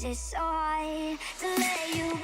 it so hard to let you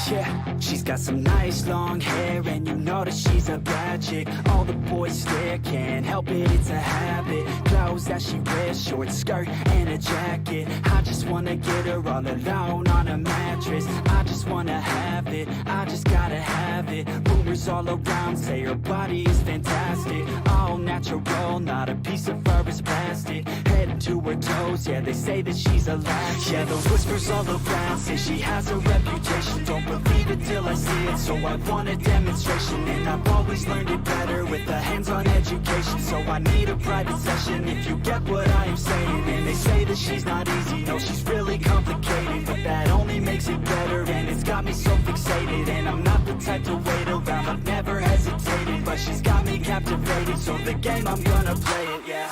Yeah, she's got some nice long hair, and you know that she's a bad chick. All the boys stare, can't help it, it's a habit. Clothes that she wears, short skirt and a jacket. I just wanna get her all alone on a mattress. I just wanna have it, I just gotta have it. Rumors all around say her body is fantastic. All natural, not a piece of fur is plastic. Head to her toes, yeah, they say that she's a latch. Yeah, the whispers all around say she has a reputation. Don't believe it till I see it, so I want a demonstration. And I've always learned it better with a hands-on education. So I need a private session, if you get what I am saying. And they say that she's not easy, no, she's really complicated. But that only makes it better, and it's got me so fixated. And I'm not the type to wait around, I've never hesitated. But she's got me captivated, so the game, I'm gonna play it, yeah.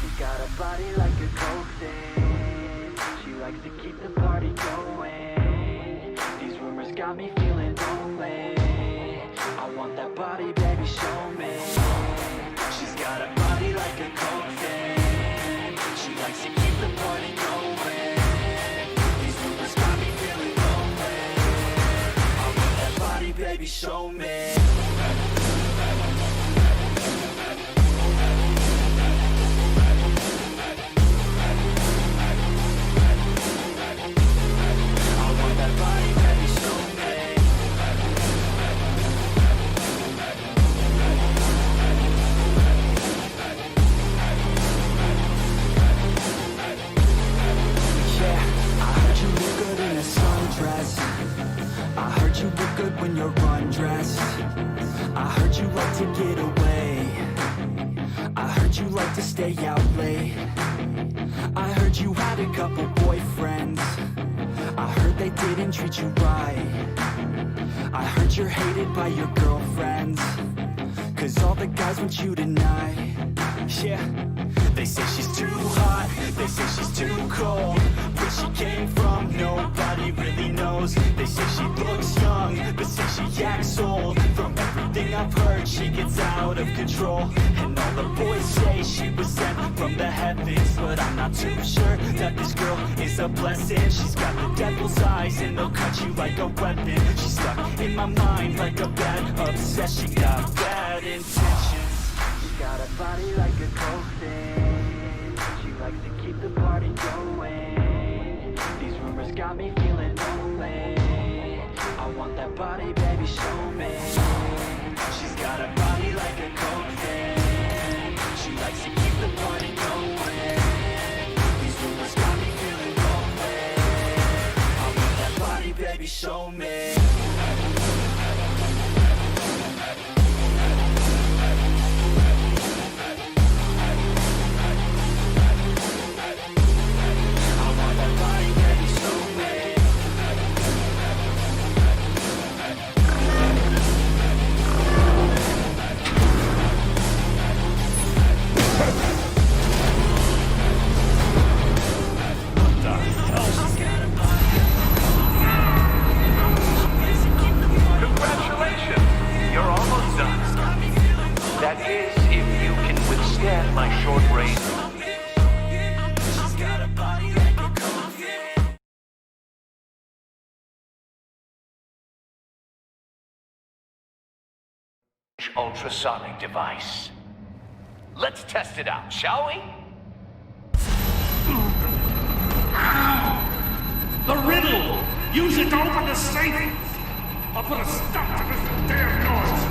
She got a body like a cold thing, she likes to keep the party going. These rumors got me feeling lonely, I want that body, baby, show me. She's got a body like a cold thing, she likes to keep the party going. These rumors got me feeling lonely, I want that body, baby, show me. I heard you look good when you're undressed. I heard you like to get away. I heard you like to stay out late. I heard you had a couple boyfriends. I heard they didn't treat you right. I heard you're hated by your girlfriends, 'cause all the guys want you tonight. Yeah, they say she's too hot, they say she's too cold. Where she came from, nobody really knows. They say she looks young, but say she acts old. From everything I've heard, she gets out of control. And all the boys say she was sent from the heavens, but I'm not too sure that this girl is a blessing. She's got the devil's eyes and they'll cut you like a weapon. She's stuck in my mind like a bad obsession. Got bad intentions. She got a body like a coffin. She likes to keep the party going. These rumors got me feeling lonely. I want that body, baby, show me. She's got a body like a coffin. She likes to keep the party going. These rumors got me feeling lonely. I want that body, baby, show me. Ultrasonic device. Let's test it out, shall we? The riddle! Use it to open the safe! I'll put a stop to this damn noise!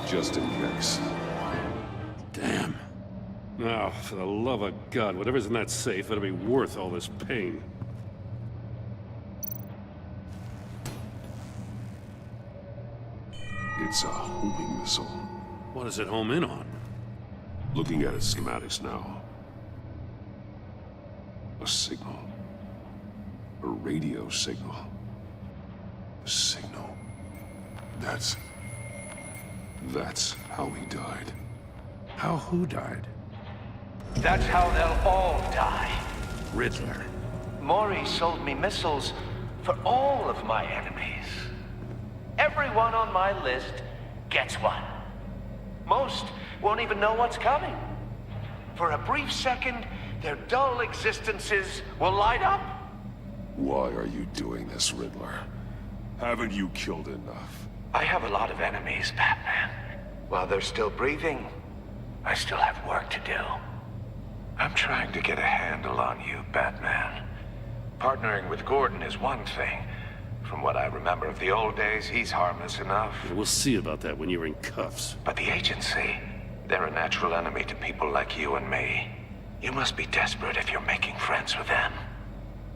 Just in case. Damn. Now, for the love of God, whatever's in that safe better be worth all this pain. It's a homing missile. What does it home in on? Looking at its schematics now. A signal. A radio signal. A signal. That's how he died. How who died? That's how they'll all die. Riddler. Maury sold me missiles for all of my enemies. Everyone on my list gets one. Most won't even know what's coming. For a brief second, their dull existences will light up. Why are you doing this, Riddler? Haven't you killed enough? I have a lot of enemies, Batman. While they're still breathing, I still have work to do. I'm trying to get a handle on you, Batman. Partnering with Gordon is one thing. From what I remember of the old days, he's harmless enough. We'll see about that when you're in cuffs. But the agency, they're a natural enemy to people like you and me. You must be desperate if you're making friends with them.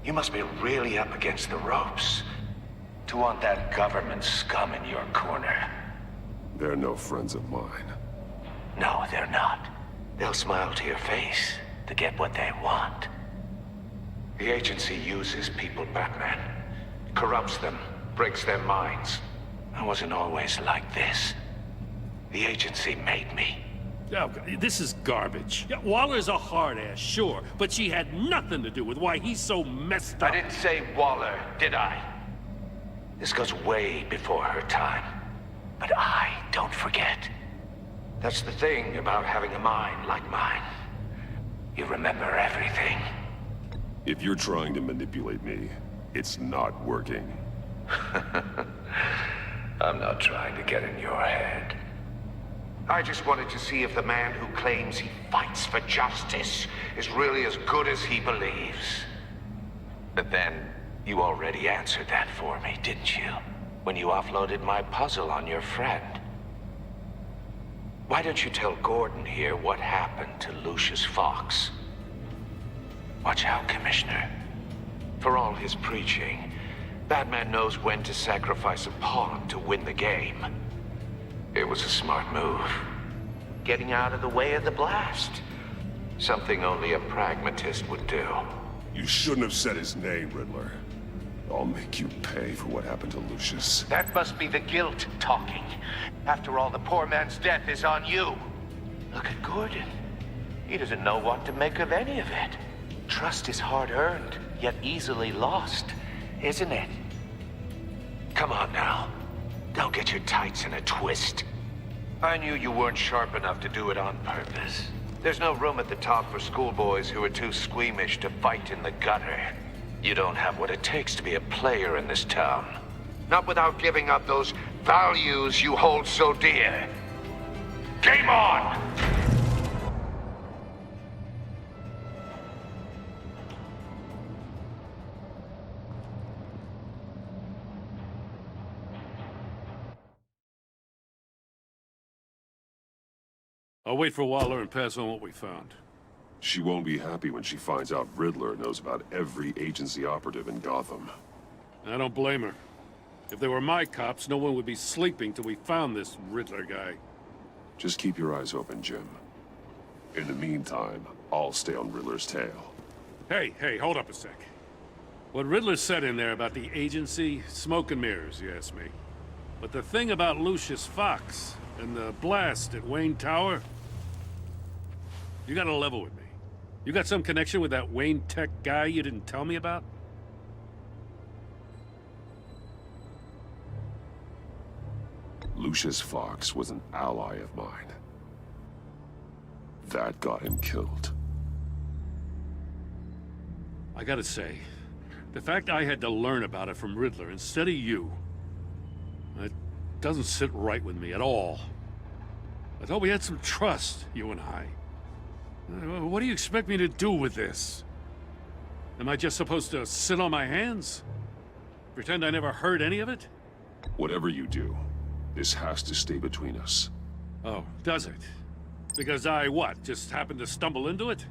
You must be really up against the ropes to want that government scum in your corner. They're no friends of mine. No, they're not. They'll smile to your face to get what they want. The agency uses people, Batman. Corrupts them, breaks their minds. I wasn't always like this. The agency made me. Oh, this is garbage. Yeah, Waller's a hard ass, sure, but she had nothing to do with why he's so messed up. I didn't say Waller, did I? This goes way before her time. But I don't forget. That's the thing about having a mind like mine. You remember everything. If you're trying to manipulate me, it's not working. I'm not trying to get in your head. I just wanted to see if the man who claims he fights for justice is really as good as he believes. But then, you already answered that for me, didn't you? When you offloaded my puzzle on your friend. Why don't you tell Gordon here what happened to Lucius Fox? Watch out, Commissioner. For all his preaching, Batman knows when to sacrifice a pawn to win the game. It was a smart move. Getting out of the way of the blast. Something only a pragmatist would do. You shouldn't have said his name, Riddler. I'll make you pay for what happened to Lucius. That must be the guilt talking. After all, the poor man's death is on you. Look at Gordon. He doesn't know what to make of any of it. Trust is hard-earned, yet easily lost, isn't it? Come on now. Don't get your tights in a twist. I knew you weren't sharp enough to do it on purpose. There's no room at the top for schoolboys who are too squeamish to fight in the gutter. You don't have what it takes to be a player in this town. Not without giving up those values you hold so dear. Game on! I'll wait for Waller and pass on what we found. She won't be happy when she finds out Riddler knows about every agency operative in Gotham. I don't blame her. If they were my cops, no one would be sleeping till we found this Riddler guy. Just keep your eyes open, Jim. In the meantime, I'll stay on Riddler's tail. Hey, hold up a sec. What Riddler said in there about the agency, smoke and mirrors, you ask me. But the thing about Lucius Fox and the blast at Wayne Tower, you gotta level with me. You got some connection with that Wayne Tech guy you didn't tell me about? Lucius Fox was an ally of mine. That got him killed. I gotta say, the fact I had to learn about it from Riddler instead of you, it doesn't sit right with me at all. I thought we had some trust, you and I. What do you expect me to do with this? Am I just supposed to sit on my hands? Pretend I never heard any of it? Whatever you do, this has to stay between us. Oh, does it? Because I, what, just happened to stumble into it?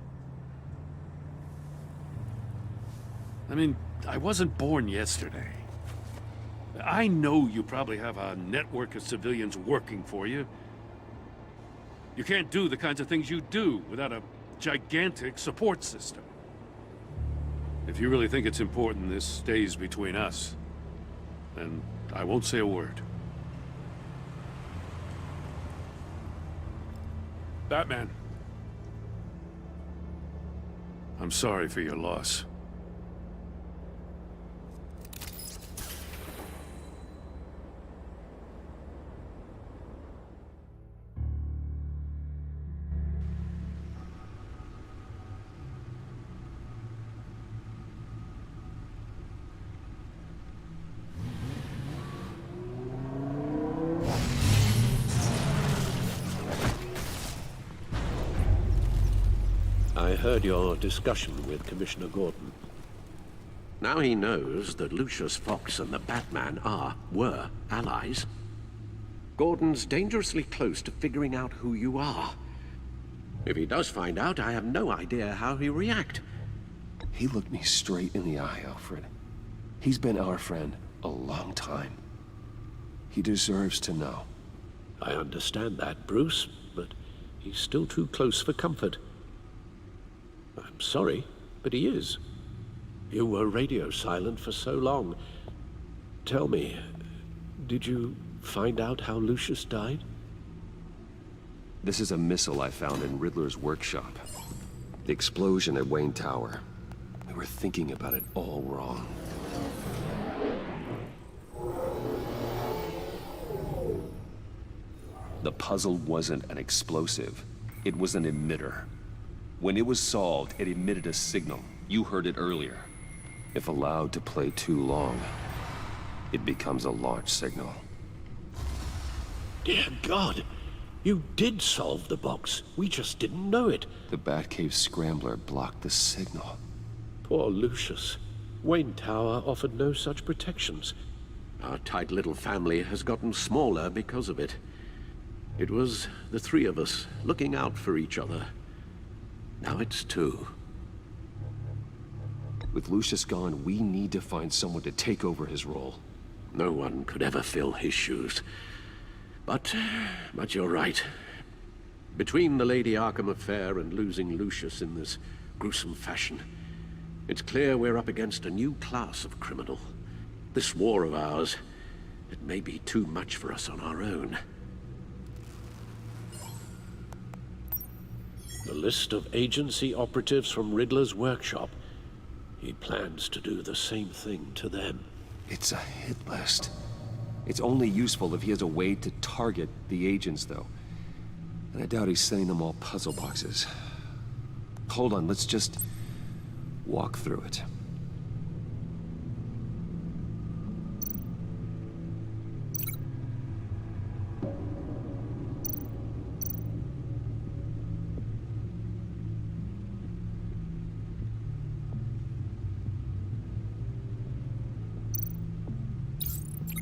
I mean, I wasn't born yesterday. I know you probably have a network of civilians working for you. You can't do the kinds of things you do without a gigantic support system. If you really think it's important this stays between us, then I won't say a word. Batman. I'm sorry for your loss. I heard your discussion with Commissioner Gordon. Now he knows that Lucius Fox and the Batman were allies. Gordon's dangerously close to figuring out who you are. If he does find out, I have no idea how he'll react. He looked me straight in the eye, Alfred. He's been our friend a long time. He deserves to know. I understand that, Bruce, but he's still too close for comfort. I'm sorry, but he is. You were radio silent for so long. Tell me, did you find out how Lucius died? This is a missile I found in Riddler's workshop. The explosion at Wayne Tower. We were thinking about it all wrong. The puzzle wasn't an explosive. It was an emitter. When it was solved, it emitted a signal. You heard it earlier. If allowed to play too long, it becomes a launch signal. Dear God, you did solve the box. We just didn't know it. The Batcave scrambler blocked the signal. Poor Lucius. Wayne Tower offered no such protections. Our tight little family has gotten smaller because of it. It was the three of us looking out for each other. Now it's two. With Lucius gone, we need to find someone to take over his role. No one could ever fill his shoes. But you're right. Between the Lady Arkham affair and losing Lucius in this gruesome fashion, it's clear we're up against a new class of criminal. This war of ours, it may be too much for us on our own. The list of agency operatives from Riddler's workshop. He plans to do the same thing to them. It's a hit list. It's only useful if he has a way to target the agents, though. And I doubt he's sending them all puzzle boxes. Hold on, let's just walk through it.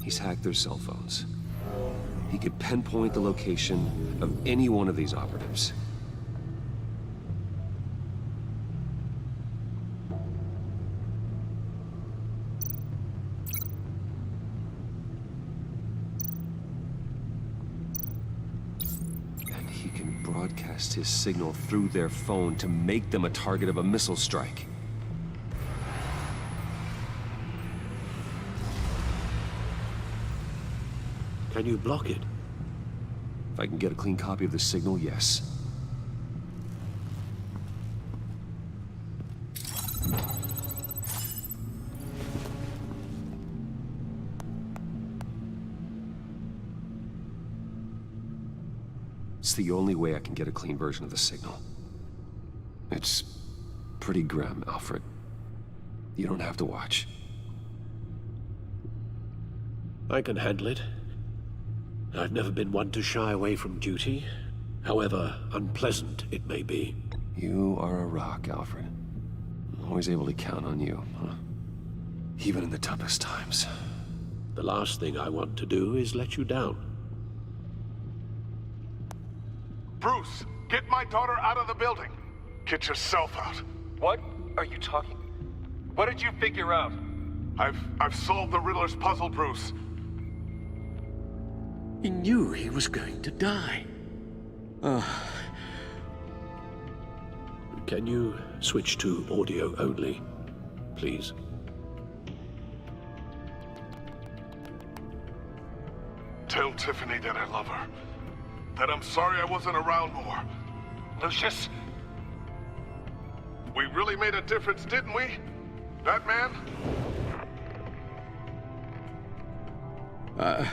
He's hacked their cell phones. He could pinpoint the location of any one of these operatives. And he can broadcast his signal through their phone to make them a target of a missile strike. Can you block it? If I can get a clean copy of the signal, yes. It's the only way I can get a clean version of the signal. It's pretty grim, Alfred. You don't have to watch. I can handle it. I've never been one to shy away from duty, however unpleasant it may be. You are a rock, Alfred. I'm always able to count on you, huh? Even in the toughest times. The last thing I want to do is let you down. Bruce, get my daughter out of the building. Get yourself out. What are you talking? What did you figure out? I've solved the Riddler's puzzle, Bruce. He knew he was going to die. Can you switch to audio only, please? Tell Tiffany that I love her. That I'm sorry I wasn't around more. Lucius? We really made a difference, didn't we? Batman? I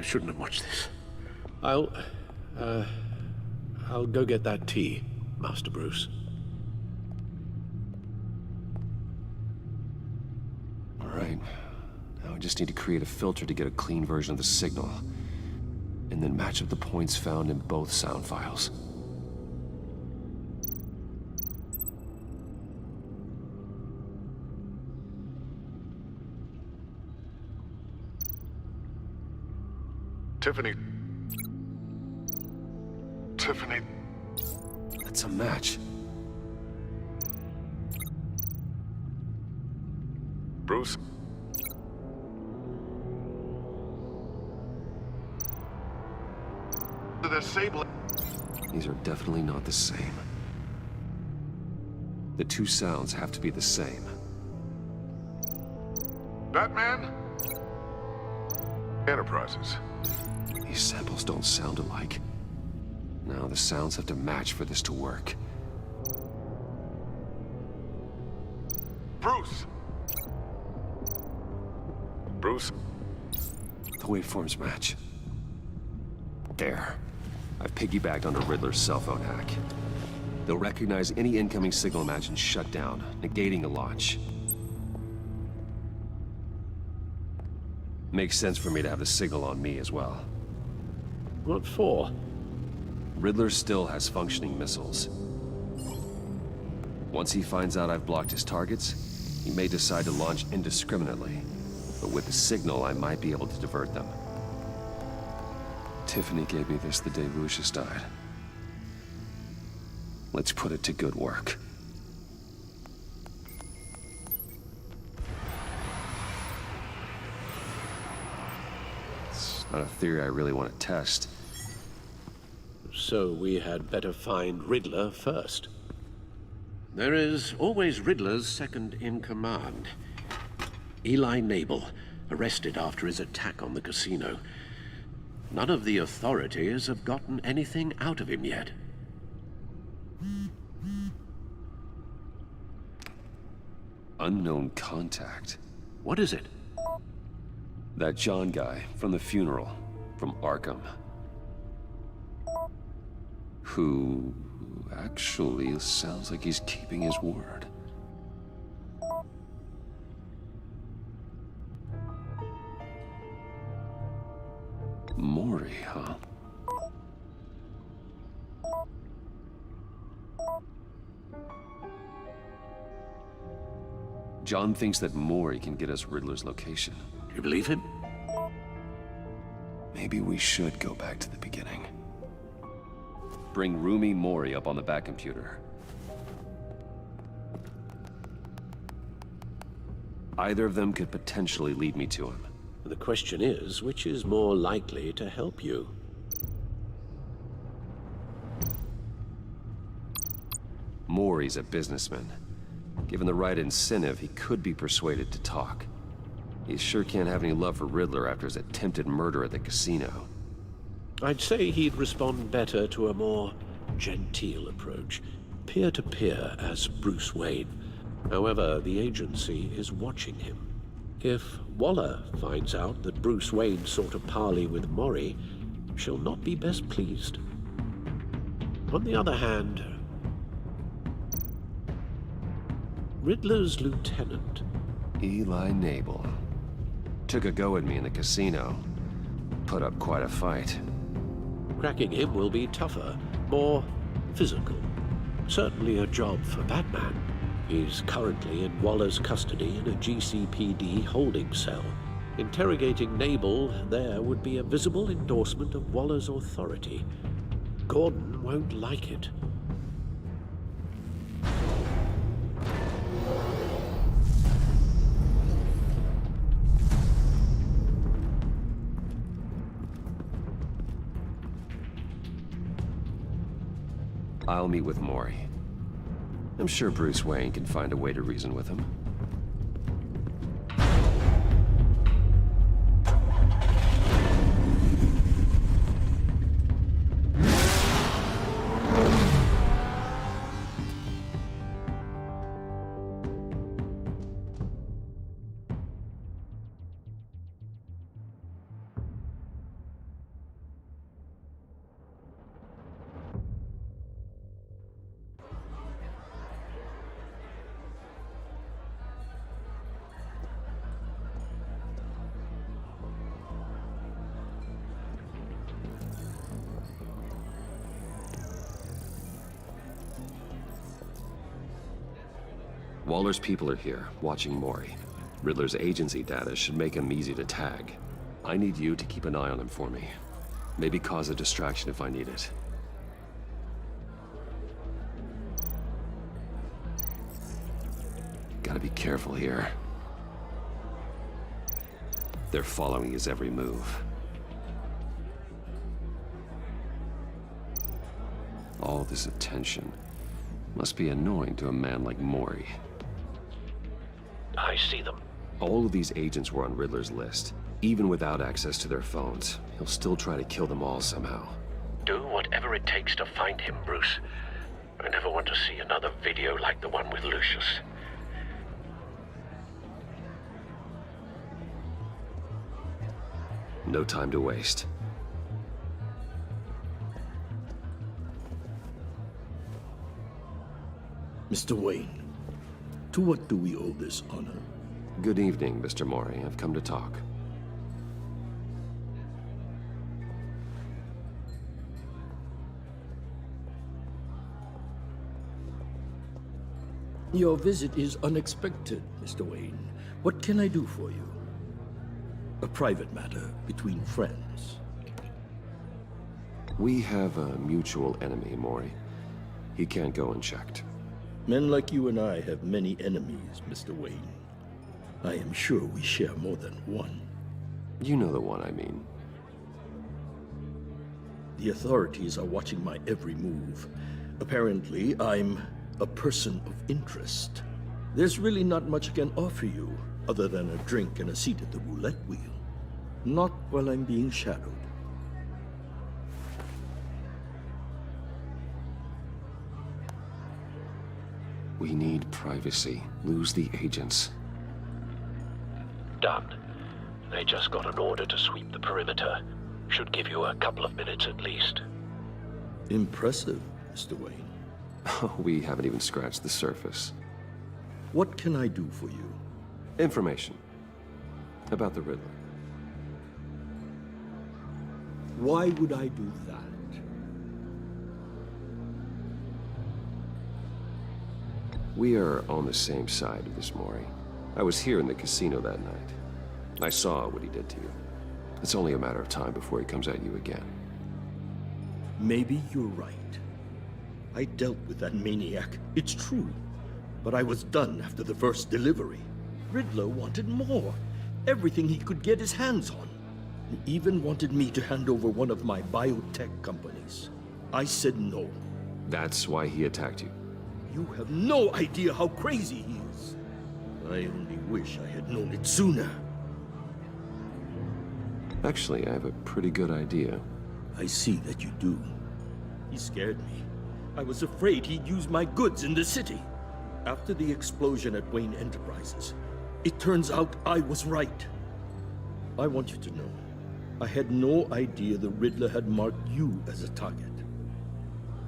shouldn't have watched this. I'll go get that tea, Master Bruce. All right. Now I just need to create a filter to get a clean version of the signal. And then match up the points found in both sound files. Tiffany. That's a match. Bruce? The disable. These are definitely not the same. The two sounds have to be the same. Batman? Enterprises. These samples don't sound alike. Now the sounds have to match for this to work. Bruce! Bruce? The waveforms match. There. I've piggybacked on the Riddler's cell phone hack. They'll recognize any incoming signal match and shut down, negating a launch. Makes sense for me to have the signal on me as well. What for? Riddler still has functioning missiles. Once he finds out I've blocked his targets, he may decide to launch indiscriminately. But with the signal, I might be able to divert them. Tiffany gave me this the day Lucius died. Let's put it to good work. It's not a theory I really want to test. So we had better find Riddler first. There is always Riddler's second in command. Eli Nabel, arrested after his attack on the casino. None of the authorities have gotten anything out of him yet. Unknown contact. What is it? That John guy from the funeral, from Arkham. Who actually sounds like he's keeping his word. Mori, huh? John thinks that Mori can get us Riddler's location. You believe him? Maybe we should go back to the beginning. Bring Rumi Mori up on the back computer. Either of them could potentially lead me to him. The question is, which is more likely to help you? Mori's a businessman. Given the right incentive, he could be persuaded to talk. He sure can't have any love for Riddler after his attempted murder at the casino. I'd say he'd respond better to a more genteel approach, peer-to-peer as Bruce Wayne. However, the agency is watching him. If Waller finds out that Bruce Wayne sought a parley with Mori, she'll not be best pleased. On the other hand, Riddler's lieutenant, Eli Nabel, took a go at me in the casino. Put up quite a fight. cracking him will be tougher, more physical. Certainly a job for Batman. He's currently in Waller's custody in a GCPD holding cell. Interrogating Nabel there would be a visible endorsement of Waller's authority. Gordon won't like it. I'll meet with Mori. I'm sure Bruce Wayne can find a way to reason with him. Waller's people are here, watching Mori. Riddler's agency data should make him easy to tag. I need you to keep an eye on him for me. Maybe cause a distraction if I need it. Gotta be careful here. They're following his every move. All this attention must be annoying to a man like Mori. I see them. All of these agents were on Riddler's list. Even without access to their phones, he'll still try to kill them all somehow. Do whatever it takes to find him, Bruce. I never want to see another video like the one with Lucius. No time to waste. Mr. Wayne, to what do we owe this honor? Good evening, Mr. Mori. I've come to talk. Your visit is unexpected, Mr. Wayne. What can I do for you? A private matter between friends. We have a mutual enemy, Mori. He can't go unchecked. Men like you and I have many enemies, Mr. Wayne. I am sure we share more than one. You know the one I mean. The authorities are watching my every move. Apparently, I'm a person of interest. There's really not much I can offer you, other than a drink and a seat at the roulette wheel. Not while I'm being shadowed. We need privacy. Lose the agents. Done. They just got an order to sweep the perimeter. Should give you a couple of minutes at least. Impressive, Mr. Wayne. We haven't even scratched the surface. What can I do for you? Information. About the Riddler. Why would I do that? We are on the same side of this, Mori. I was here in the casino that night. I saw what he did to you. It's only a matter of time before he comes at you again. Maybe you're right. I dealt with that maniac, it's true. But I was done after the first delivery. Riddler wanted more. Everything he could get his hands on. He even wanted me to hand over one of my biotech companies. I said no. That's why he attacked you. You have no idea how crazy he is. I only wish I had known it sooner. Actually, I have a pretty good idea. I see that you do. He scared me. I was afraid he'd use my goods in the city. After the explosion at Wayne Enterprises, it turns out I was right. I want you to know, I had no idea the Riddler had marked you as a target.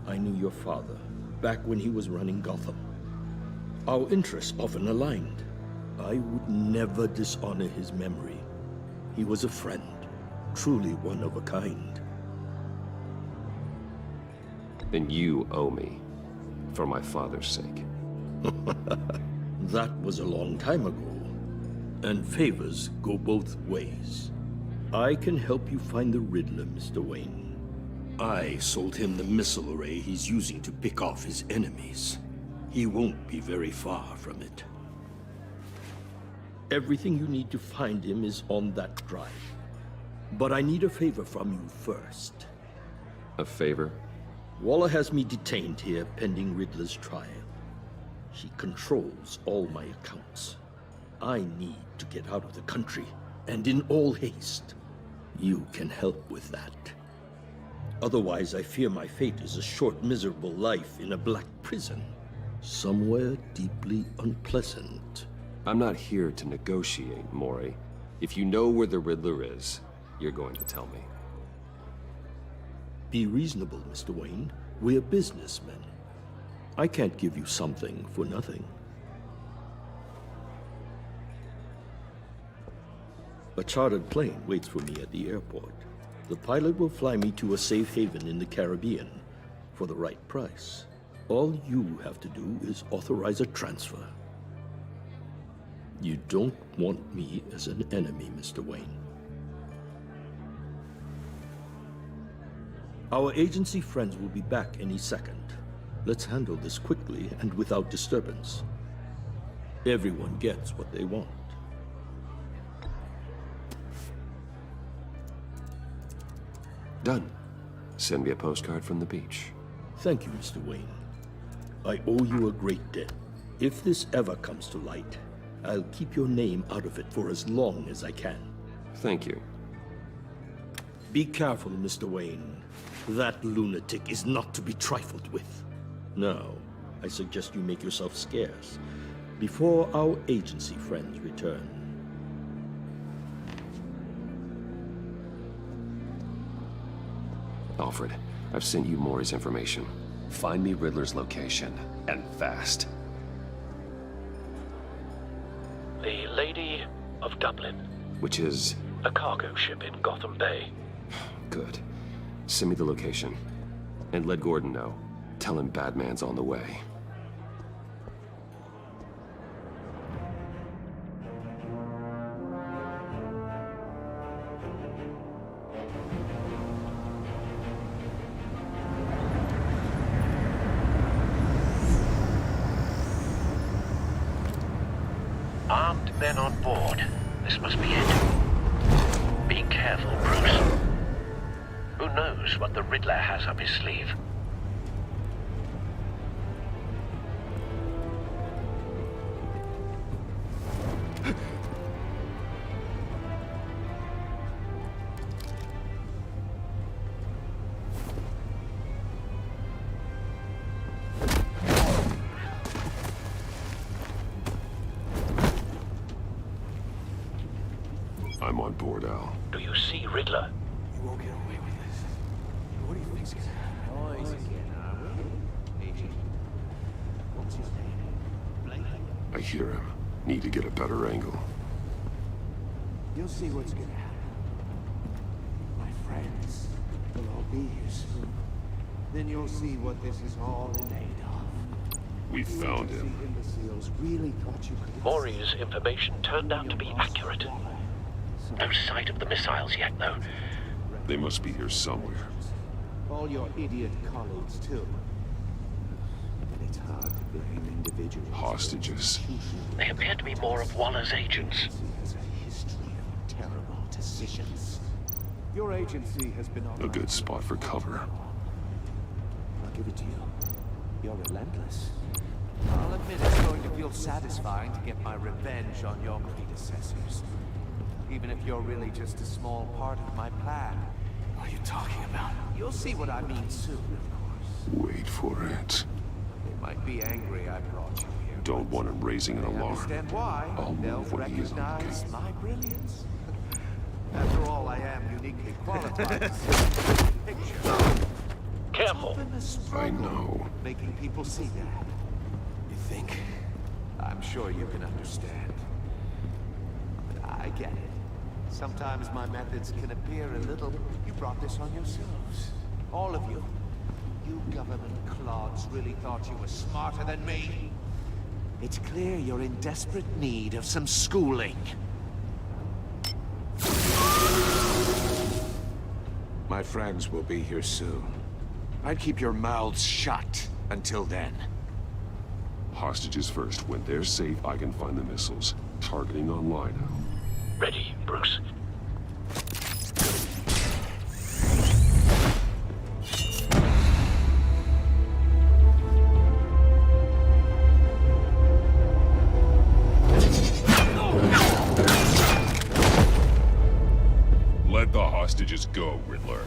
I knew your father back when he was running Gotham. Our interests often aligned. I would never dishonor his memory. He was a friend, truly one of a kind. And you owe me, for my father's sake. That was a long time ago, and favors go both ways. I can help you find the Riddler, Mr. Wayne. I sold him the missile array he's using to pick off his enemies. He won't be very far from it. Everything you need to find him is on that drive. But I need a favor from you first. A favor? Waller has me detained here pending Riddler's trial. She controls all my accounts. I need to get out of the country, and in all haste. You can help with that. Otherwise, I fear my fate is a short, miserable life in a black prison. Somewhere deeply unpleasant. I'm not here to negotiate, Mori. If you know where the Riddler is, you're going to tell me. Be reasonable, Mr. Wayne. We're businessmen. I can't give you something for nothing. A chartered plane waits for me at the airport. The pilot will fly me to a safe haven in the Caribbean for the right price. All you have to do is authorize a transfer. You don't want me as an enemy, Mr. Wayne. Our agency friends will be back any second. Let's handle this quickly and without disturbance. Everyone gets what they want. Done. Send me a postcard from the beach. Thank you, Mr. Wayne. I owe you a great debt. If this ever comes to light, I'll keep your name out of it for as long as I can. Thank you. Be careful, Mr. Wayne. That lunatic is not to be trifled with. Now, I suggest you make yourself scarce before our agency friends return. Alfred, I've sent you Mori's information. Find me Riddler's location, and fast. The Lady of Dublin. Which is... A cargo ship in Gotham Bay. Good. Send me the location. And let Gordon know. Tell him Batman's on the way. Armed men on board. This must be it. Be careful, Bruce. Who knows what the Riddler has up his sleeve? I'm on board, Al. Do you see Riddler? You won't get away with this. What do you think's gonna happen? Noise again, are we? Agent. What's his name? I hear him. Need to get a better angle. You'll see what's gonna happen. My friends will all be here soon. Then you'll see what this is all made of. We found him. Imbeciles really thought you could... Maury's information turned out to be accurate. No sight of the missiles yet, though. They must be here somewhere. All your idiot colleagues, too. And it's hard to blame individuals. Hostages. They appear to be more of Waller's agents. Has a history of terrible decisions. Your agency has been on A good spot for cover. I'll give it to you. You're relentless. I'll admit it's going to feel satisfying to get my revenge on your predecessors. Even if you're really just a small part of my plan. What are you talking about? You'll see what I mean soon, of course. Wait for it. They might be angry I brought you here. Don't want him raising an They alarm. understand why. I'll They'll move when he is on the recognize game. my brilliance. After all, I am uniquely qualified to see the picture. Careful. I know. Making people see that. You think? I'm sure you can understand. But I get it. Sometimes my methods can appear a little... You brought this on yourselves. All of you. You government clods really thought you were smarter than me. It's clear you're in desperate need of some schooling. My friends will be here soon. I'd keep your mouths shut until then. Hostages first. When they're safe, I can find the missiles. Targeting online now. Ready, Bruce. Let the hostages go, Riddler.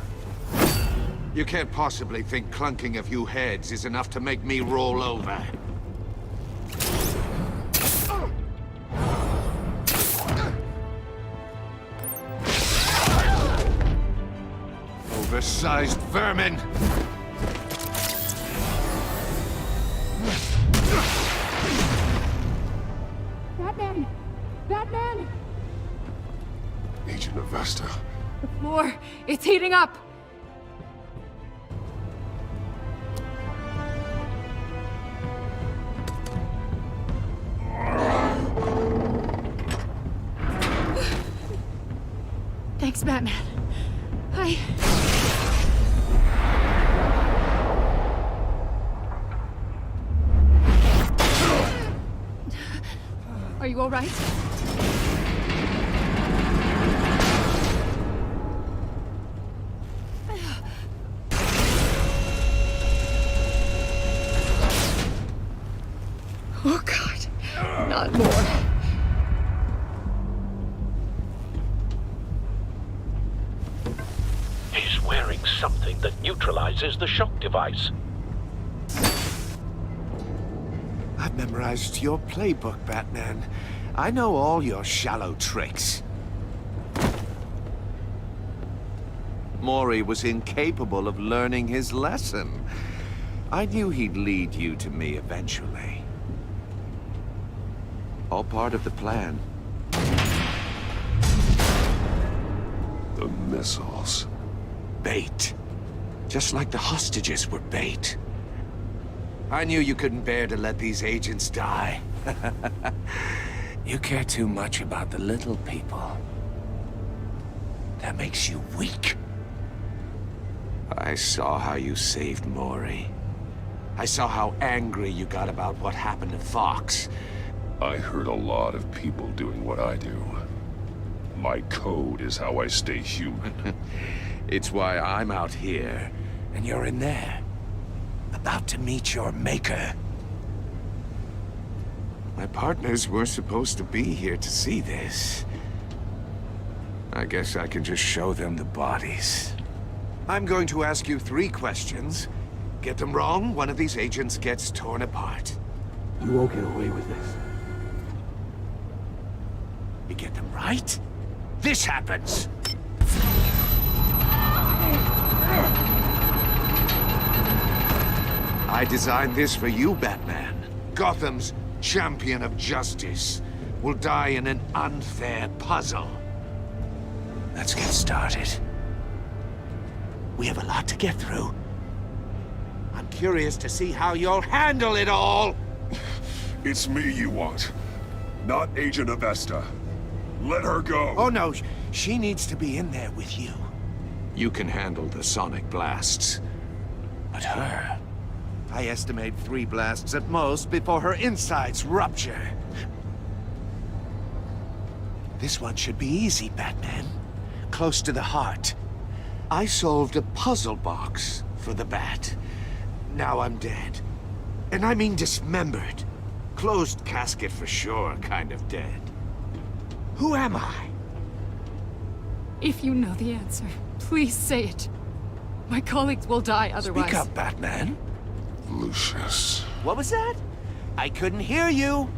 You can't possibly think clunking a few heads is enough to make me roll over. Oversized vermin! Batman! Batman! Agent Avesta. The floor, it's heating up! Thanks, Batman. Are you all right? Oh, God. Not more. He's wearing something that neutralizes the shock device. I've memorized your playbook, Batman. I know all your shallow tricks. Maury was incapable of learning his lesson. I knew he'd lead you to me eventually. All part of the plan. The missiles. Bait. Just like the hostages were bait. I knew you couldn't bear to let these agents die. You care too much about the little people. That makes you weak. I saw how you saved Maury. I saw how angry you got about what happened to Fox. I heard a lot of people doing what I do. My code is how I stay human. It's why I'm out here, and you're in there. About to meet your maker. My partners were supposed to be here to see this. I guess I can just show them the bodies. I'm going to ask you 3 questions. Get them wrong, one of these agents gets torn apart. You won't get away with this. You get them right, this happens! I designed this for you, Batman. Gotham's champion of justice will die in an unfair puzzle. Let's get started. We have a lot to get through. I'm curious to see how you'll handle it all! It's me you want, not Agent Avesta. Let her go! Oh no, she needs to be in there with you. You can handle the sonic blasts. But her... I estimate 3 blasts at most before her insides rupture. This one should be easy, Batman. Close to the heart. I solved a puzzle box for the Bat. Now I'm dead. And I mean dismembered. Closed casket for sure, kind of dead. Who am I? If you know the answer, please say it. My colleagues will die otherwise. Speak up, Batman. Lucius. What was that? I couldn't hear you.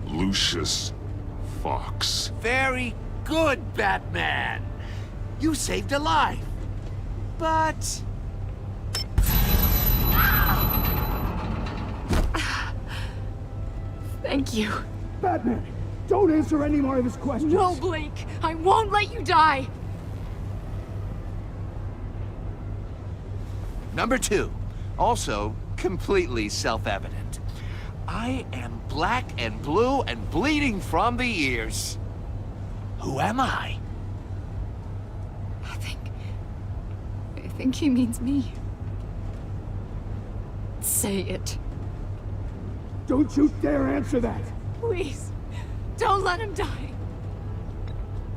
Lucius Fox. Very good, Batman. You saved a life. But... Thank you. Batman, don't answer any more of his questions. No, Blake. I won't let you die. Number 2, also completely self-evident. I am black and blue and bleeding from the ears. Who am I? I think he means me. Say it. Don't you dare answer that! Please. Don't let him die.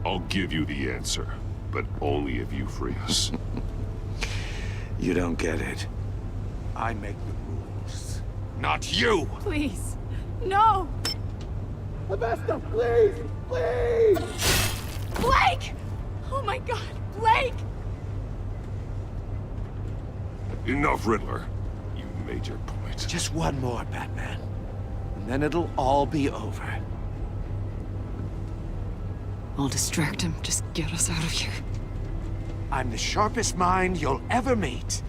I'll give you the answer, but only if you free us. You don't get it. I make the rules, not you! Please. No! Avesta, please! Please! Blake! Oh my god, Blake! Enough, Riddler. You made your point. Just one more, Batman. And then it'll all be over. I'll distract him. Just get us out of here. I'm the sharpest mind you'll ever meet.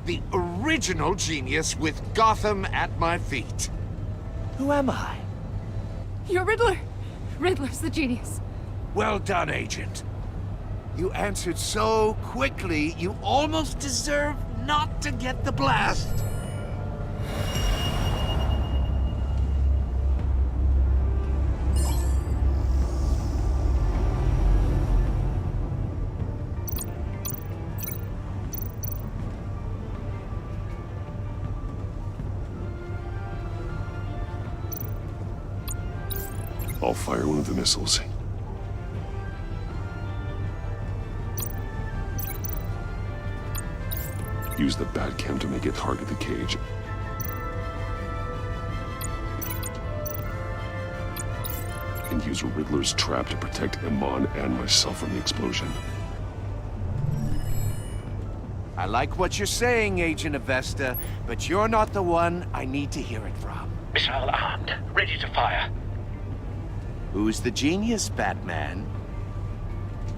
The original genius with Gotham at my feet. Who am I? You're Riddler. Riddler's the genius. Well done, Agent. You answered so quickly, you almost deserve not to get the blast. I'll fire one of the missiles. Use the Batcam to make it target the cage. And use Riddler's trap to protect Iman and myself from the explosion. I like what you're saying, Agent Avesta, but you're not the one I need to hear it from. Missile armed, ready to fire. Who's the genius, Batman?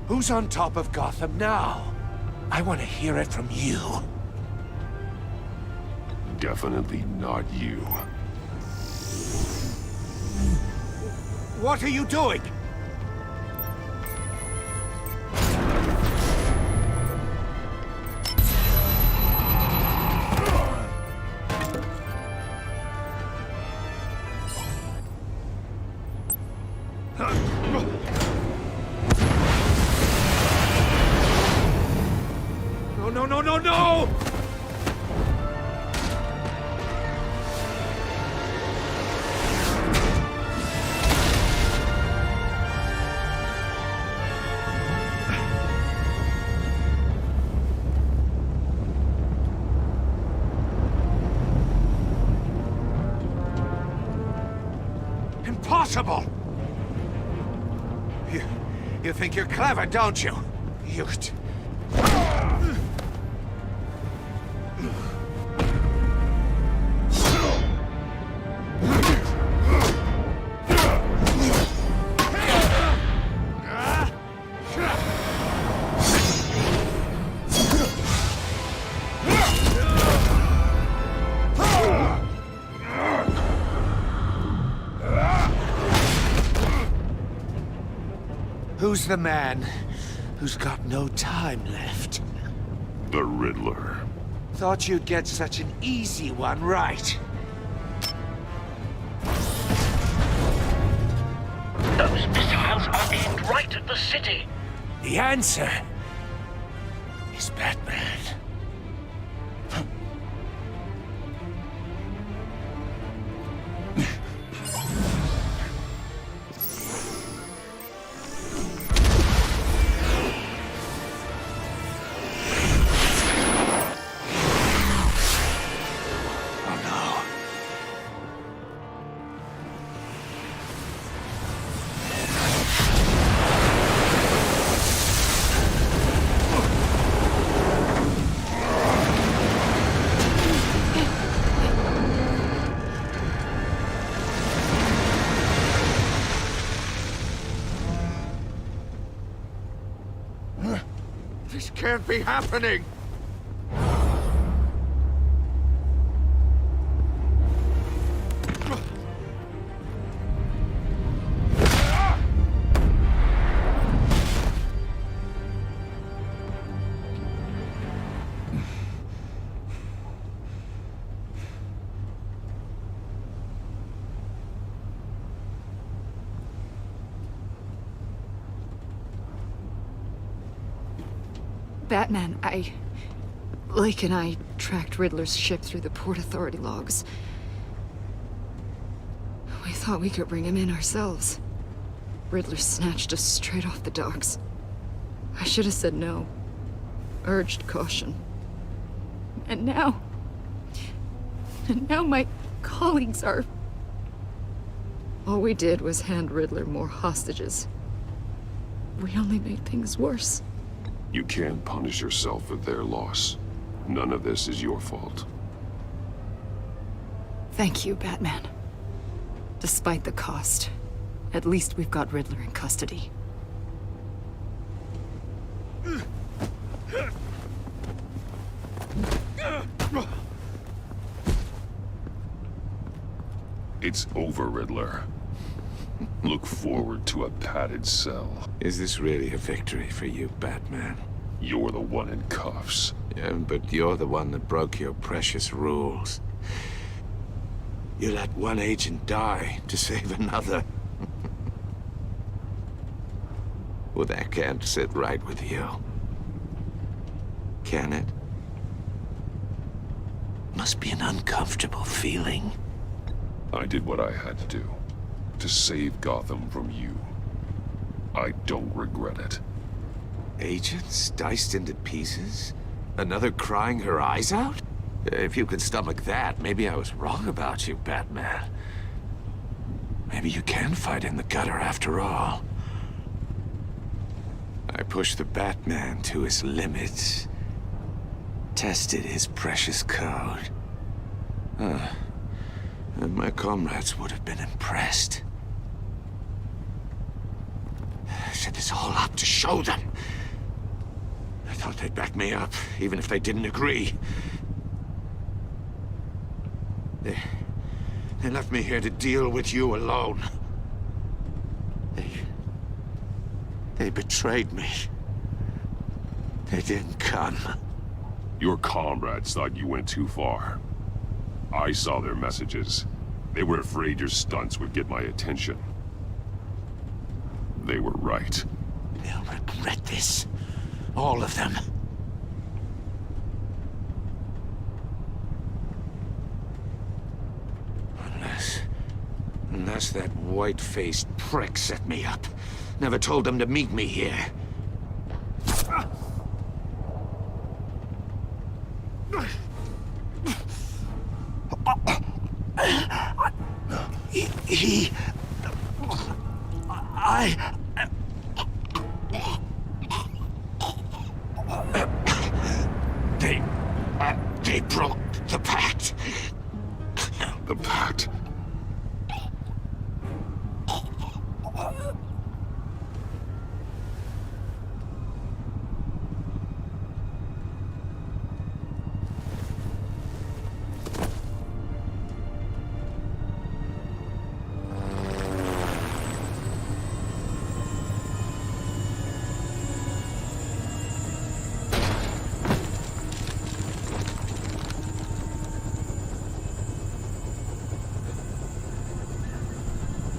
Who's on top of Gotham now? I want to hear it from you. Definitely not you. What are you doing? No, no, no, no, no! Impossible! You think you're clever, don't you? You... Who's the man who's got no time left? The Riddler. Thought you'd get such an easy one right. Those missiles are aimed right at the city. The answer is Batman. This can't be happening! Batman, Blake and I tracked Riddler's ship through the Port Authority logs. We thought we could bring him in ourselves. Riddler snatched us straight off the docks. I should have said no. Urged caution. And now my colleagues are... All we did was hand Riddler more hostages. We only made things worse. You can't punish yourself for their loss. None of this is your fault. Thank you, Batman. Despite the cost, at least we've got Riddler in custody. It's over, Riddler. Look forward to a padded cell. Is this really a victory for you, Batman? You're the one in cuffs. Yeah, but you're the one that broke your precious rules. You let one agent die to save another. Well, that can't sit right with you. Can it? Must be an uncomfortable feeling. I did what I had to do. To save Gotham from you. I don't regret it. Agents diced into pieces? Another crying her eyes out? If you could stomach that, maybe I was wrong about you, Batman. Maybe you can fight in the gutter after all. I pushed the Batman to his limits. Tested his precious code. And my comrades would have been impressed. I set this all up to show them. I thought they'd back me up, even if they didn't agree. They left me here to deal with you alone. They betrayed me. They didn't come. Your comrades thought you went too far. I saw their messages. They were afraid your stunts would get my attention. They were right. They'll regret this. All of them. Unless that white-faced prick set me up. Never told them to meet me here. They broke the pact. The pact?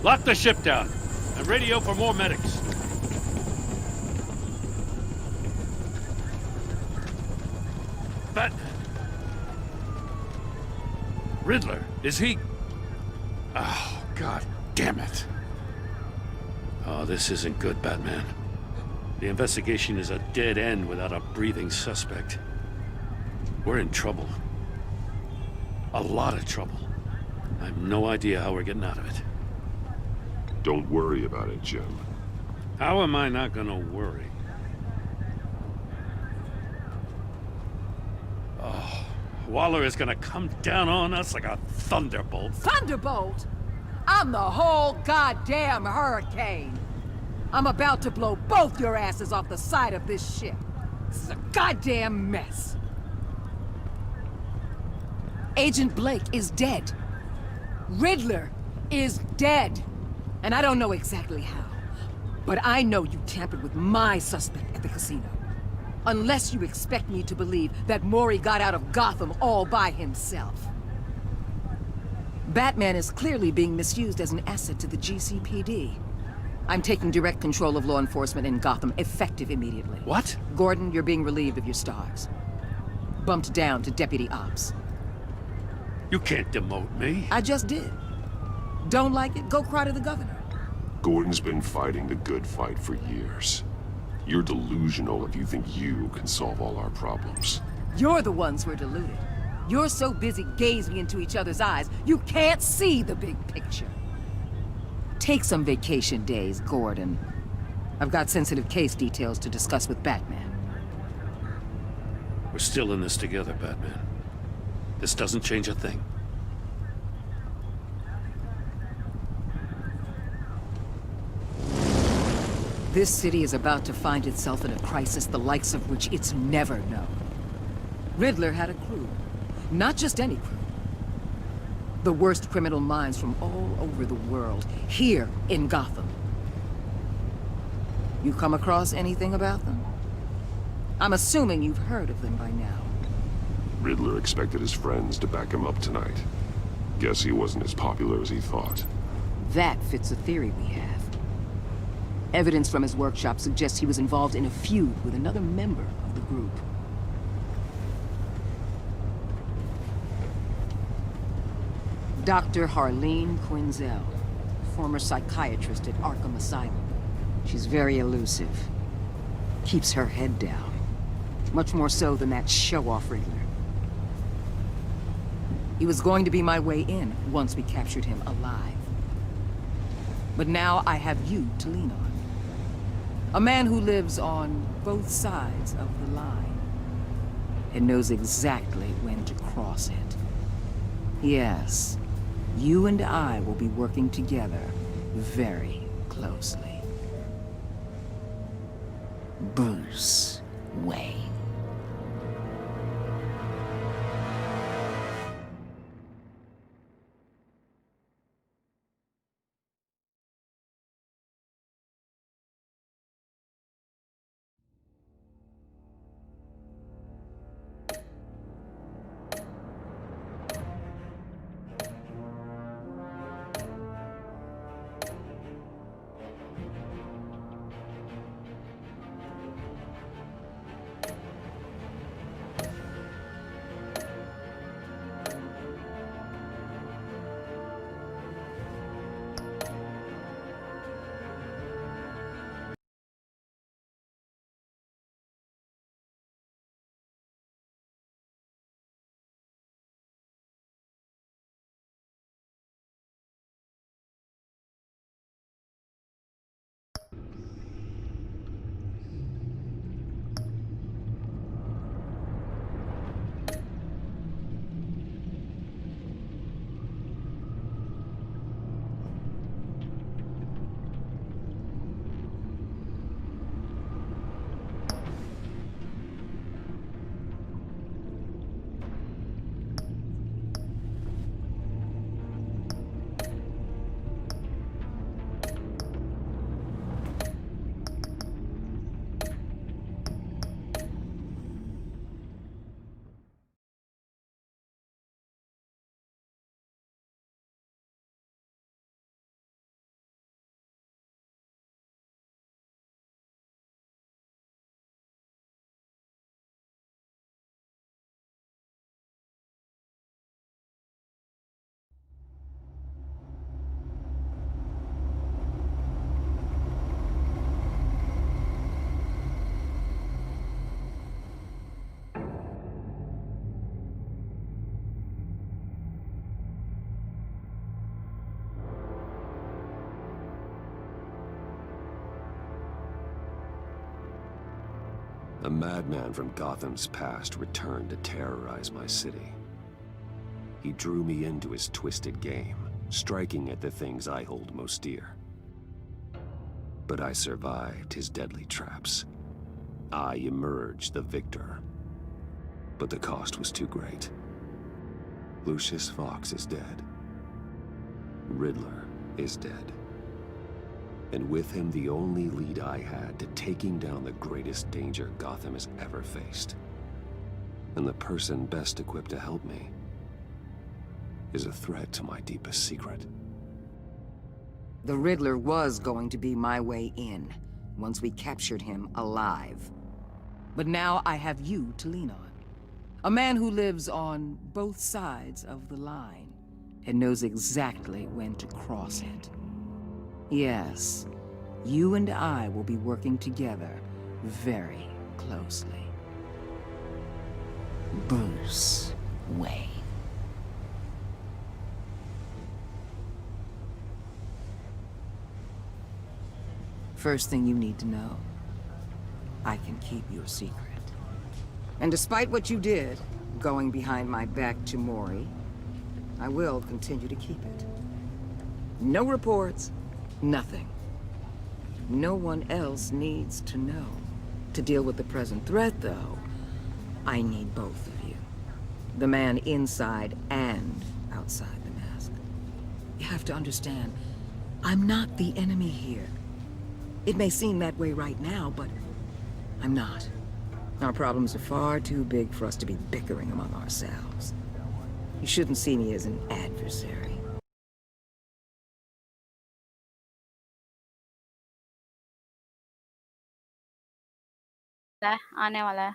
Lock the ship down and radio for more medics. But Riddler, is he? Oh, God damn it. Oh, this isn't good, Batman. The investigation is a dead end without a breathing suspect. We're in trouble. A lot of trouble. I have no idea how we're getting out of it. Don't worry about it, Jim. How am I not gonna worry? Oh, Waller is gonna come down on us like a thunderbolt. Thunderbolt? I'm the whole goddamn hurricane. I'm about to blow both your asses off the side of this ship. This is a goddamn mess. Agent Blake is dead. Riddler is dead. And I don't know exactly how, but I know you tampered with my suspect at the casino. Unless you expect me to believe that Maury got out of Gotham all by himself. Batman is clearly being misused as an asset to the GCPD. I'm taking direct control of law enforcement in Gotham, effective immediately. What? Gordon, you're being relieved of your stars. Bumped down to Deputy Ops. You can't demote me. I just did. Don't like it? Go cry to the governor. Gordon's been fighting the good fight for years. You're delusional if you think you can solve all our problems. You're the ones who are deluded. You're so busy gazing into each other's eyes, you can't see the big picture. Take some vacation days, Gordon. I've got sensitive case details to discuss with Batman. We're still in this together, Batman. This doesn't change a thing. This city is about to find itself in a crisis the likes of which it's never known. Riddler had a crew. Not just any crew. The worst criminal minds from all over the world, here in Gotham. You come across anything about them? I'm assuming you've heard of them by now. Riddler expected his friends to back him up tonight. Guess he wasn't as popular as he thought. That fits a theory we have. Evidence from his workshop suggests he was involved in a feud with another member of the group. Dr. Harleen Quinzel, former psychiatrist at Arkham Asylum. She's very elusive. Keeps her head down. Much more so than that show-off Riddler. He was going to be my way in once we captured him alive. But now I have you to lean on. A man who lives on both sides of the line and knows exactly when to cross it. Yes, you and I will be working together very closely. Bruce Wayne. A madman from Gotham's past returned to terrorize my city. He drew me into his twisted game, striking at the things I hold most dear. But I survived his deadly traps. I emerged the victor. But the cost was too great. Lucius Fox is dead. Riddler is dead. And with him, the only lead I had to taking down the greatest danger Gotham has ever faced. And the person best equipped to help me is a threat to my deepest secret. The Riddler was going to be my way in, once we captured him alive. But now I have you to lean on. A man who lives on both sides of the line and knows exactly when to cross it. Yes, you and I will be working together very closely. Bruce Wayne. First thing you need to know, I can keep your secret. And despite what you did, going behind my back to Mori, I will continue to keep it. No reports, nothing. No one else needs to know. To deal with the present threat, though, I need both of you. The man inside and outside the mask. You have to understand, I'm not the enemy here. It may seem that way right now, but I'm not. Our problems are far too big for us to be bickering among ourselves. You shouldn't see me as an adversary. आने वाला है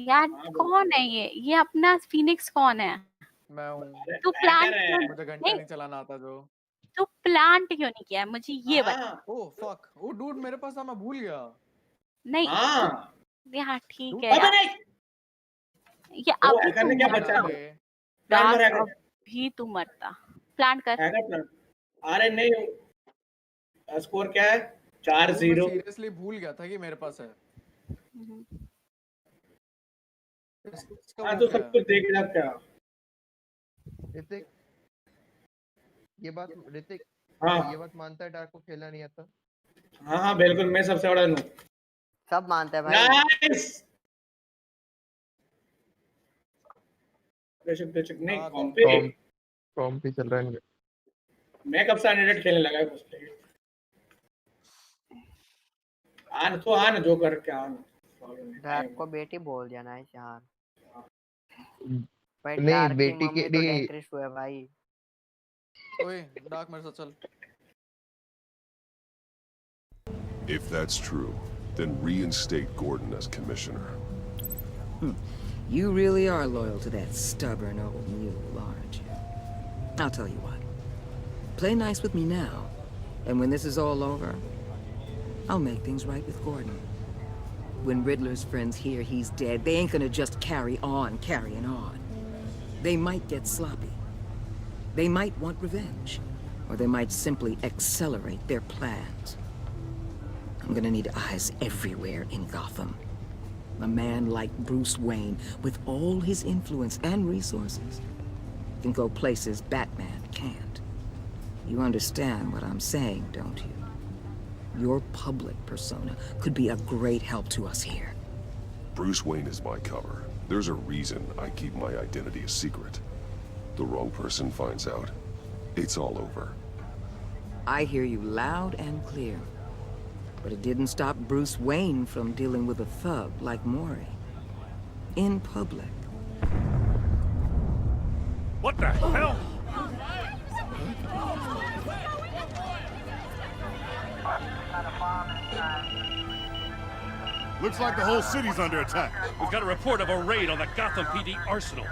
यार। कौन है ये अपना Phoenix कौन है? मैं हूँ। तू प्लांट मुझे घंटा नहीं चलाना आता जो। तू प्लांट क्यों नहीं किया मुझे ये बता। ओह फक, ओ डूड मेरे पास था, मैं भूल गया। नहीं यार ठीक है यार। ये अभी करने क्या बचा है? प्लांट अभी तू मरता। प्लांट कर। अरे नहीं, स्कोर क्या है? 4-0। सीरियसली भूल गया था कि मेरे पास है। तो सब कुछ देख रहा क्या? ऋतिक, ये बात ऋतिक, हाँ ये बात मानता है डार्क को खेलना नहीं आता? हाँ बिल्कुल, मैं सबसे बड़ा नूब। सब मानते हैं भाई। नाइस। बेशक नहीं, कॉम्पी चल रहा है। मैं कब से अनरेटेड खेलने लगा है उसके। आन जो कर क्या आन। डार्क को बेटी बोल दिया ना यार। नहीं बेटी के लिए इंटरेस्ट हुआ भाई। ओए डार्क मेरे साथ चल। If that's true, then reinstate Gordon as commissioner. You really are loyal to that stubborn old mule, aren't you? I'll tell you what. Play nice with me now, and when this is all over, I'll make things right with Gordon. When Riddler's friends hear he's dead, they ain't gonna just carry on carrying on. They might get sloppy. They might want revenge, or they might simply accelerate their plans. I'm gonna need eyes everywhere in Gotham. A man like Bruce Wayne, with all his influence and resources, can go places Batman can't. You understand what I'm saying, don't you? Your public persona could be a great help to us here. Bruce Wayne is my cover. There's a reason I keep my identity a secret. The wrong person finds out, it's all over. I hear you loud and clear. But it didn't stop Bruce Wayne from dealing with a thug like Mori. In public. What the hell? Looks like the whole city's under attack. We've got a report of a raid on the Gotham PD arsenal.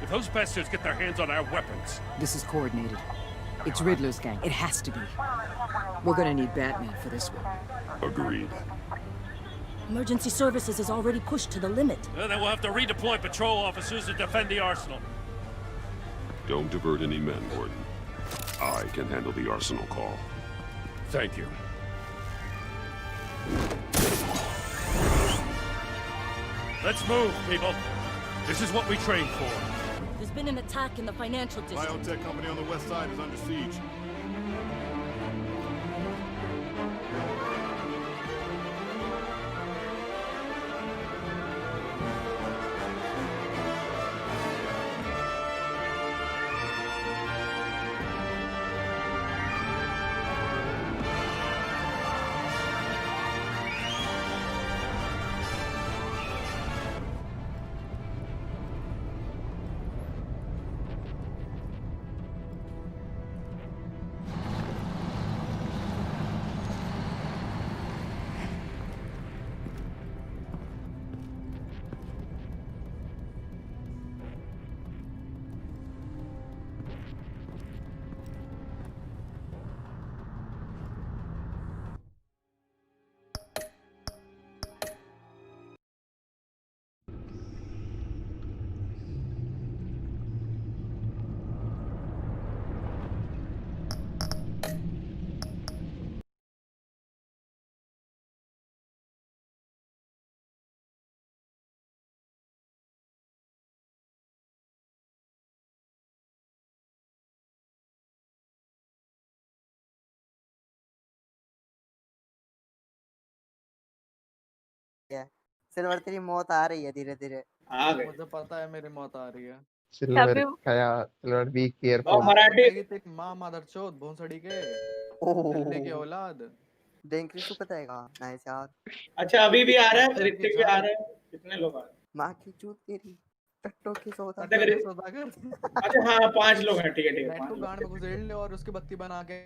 If those bastards get their hands on our weapons... This is coordinated. It's Riddler's gang. It has to be. We're gonna need Batman for this one. Agreed. Emergency services is already pushed to the limit. Then we'll have to redeploy patrol officers to defend the arsenal. Don't divert any men, Gordon. I can handle the arsenal call. Thank you. Let's move, people. This is what we trained for. There's been an attack in the financial district. Biotech company on the west side is under siege. Silver तेरी मौत आ रही है धीरे धीरे। आ गए। मुझे पता है मेरी मौत आ रही है। सिल्वर खाया सिल्वर बी केयरफुल। मराठी तेरी माँ मदरचोद भोंसड़ी के ओह बिल्ली की औलाद। डेंकरी सुकता है कहाँ नाइस यार। अच्छा अभी भी आ रहा है, ऋतिक भी आ रहा है, कितने लोग आ रहे हैं? माँ की चूत तेरी टट्टो की सौदा। अच्छा हाँ 5 लोग हैं, ठीक है ठीक है। नेट को गांड में घुसेड़ ले और उसकी बत्ती बना के।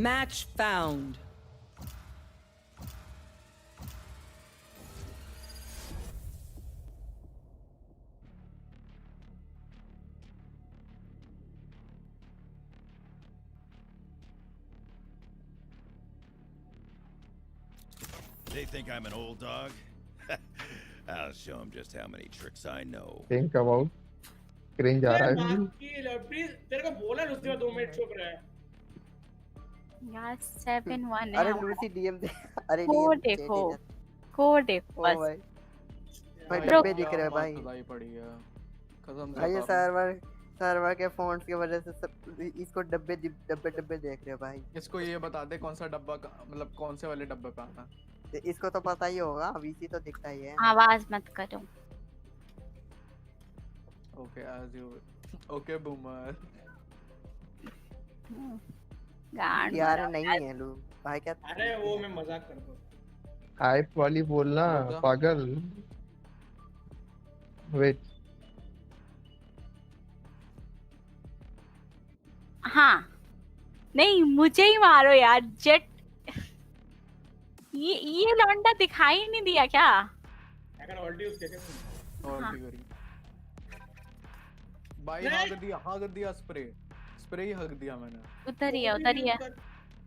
Match found. They think I'm an old dog? I'll show them just how many tricks I know. Think about cringe आ रहा है। प्लीज तेरे को बोला उसके बाद 2 मिनट चुप रहे। यार 7-1 है। अरे लूसी डीएम दे। अरे कोड देखो, कोड देखो बस। भाई डब्बे दिख रहे हैं भाई। भाई ये सर्वर के फ़ॉन्ट्स की वजह से सब इसको डब्बे देख रहे हैं भाई। इसको ये बता दे कौन सा डब्बा मतलब कौन से वाले डब्बे पे आना। इसको तो पता ही होगा, वीसी तो दिखता ही है। आवाज मत करो। Okay as you okay boomer. यार नहीं है लू भाई क्या। अरे वो मैं मजाक कर रहा हूं। हाइप वाली बोलना पागल। वेट हाँ नहीं मुझे ही मारो यार जेट। ये लौंडा दिखाई नहीं दिया क्या? अगर ऑल्टी उसके क्या ऑल्टी करी भाई। हग दिया स्प्रे ही हग दिया मैंने। उधर ही है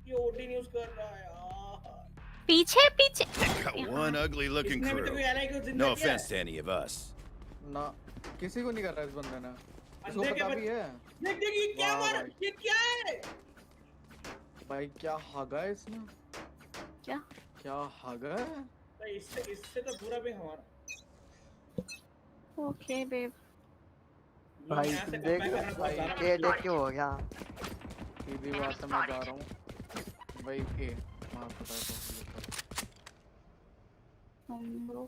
ये ओटी न्यूज़ कर रहा है यार। पीछे Got one ugly looking crew. No offense to any of us. ना किसी को नहीं कर रहा इस बंदे ने। इसको पता भी है। देख ये क्या मार, ये क्या है भाई? क्या हगा है इसने? क्या हगा है? भाई इससे तो पूरा भी हमारा। Okay babe. भाई देख ये देख क्यों हो गया? सीधी बात मैं जा रहा हूँ भाई के मार पता है हम लोग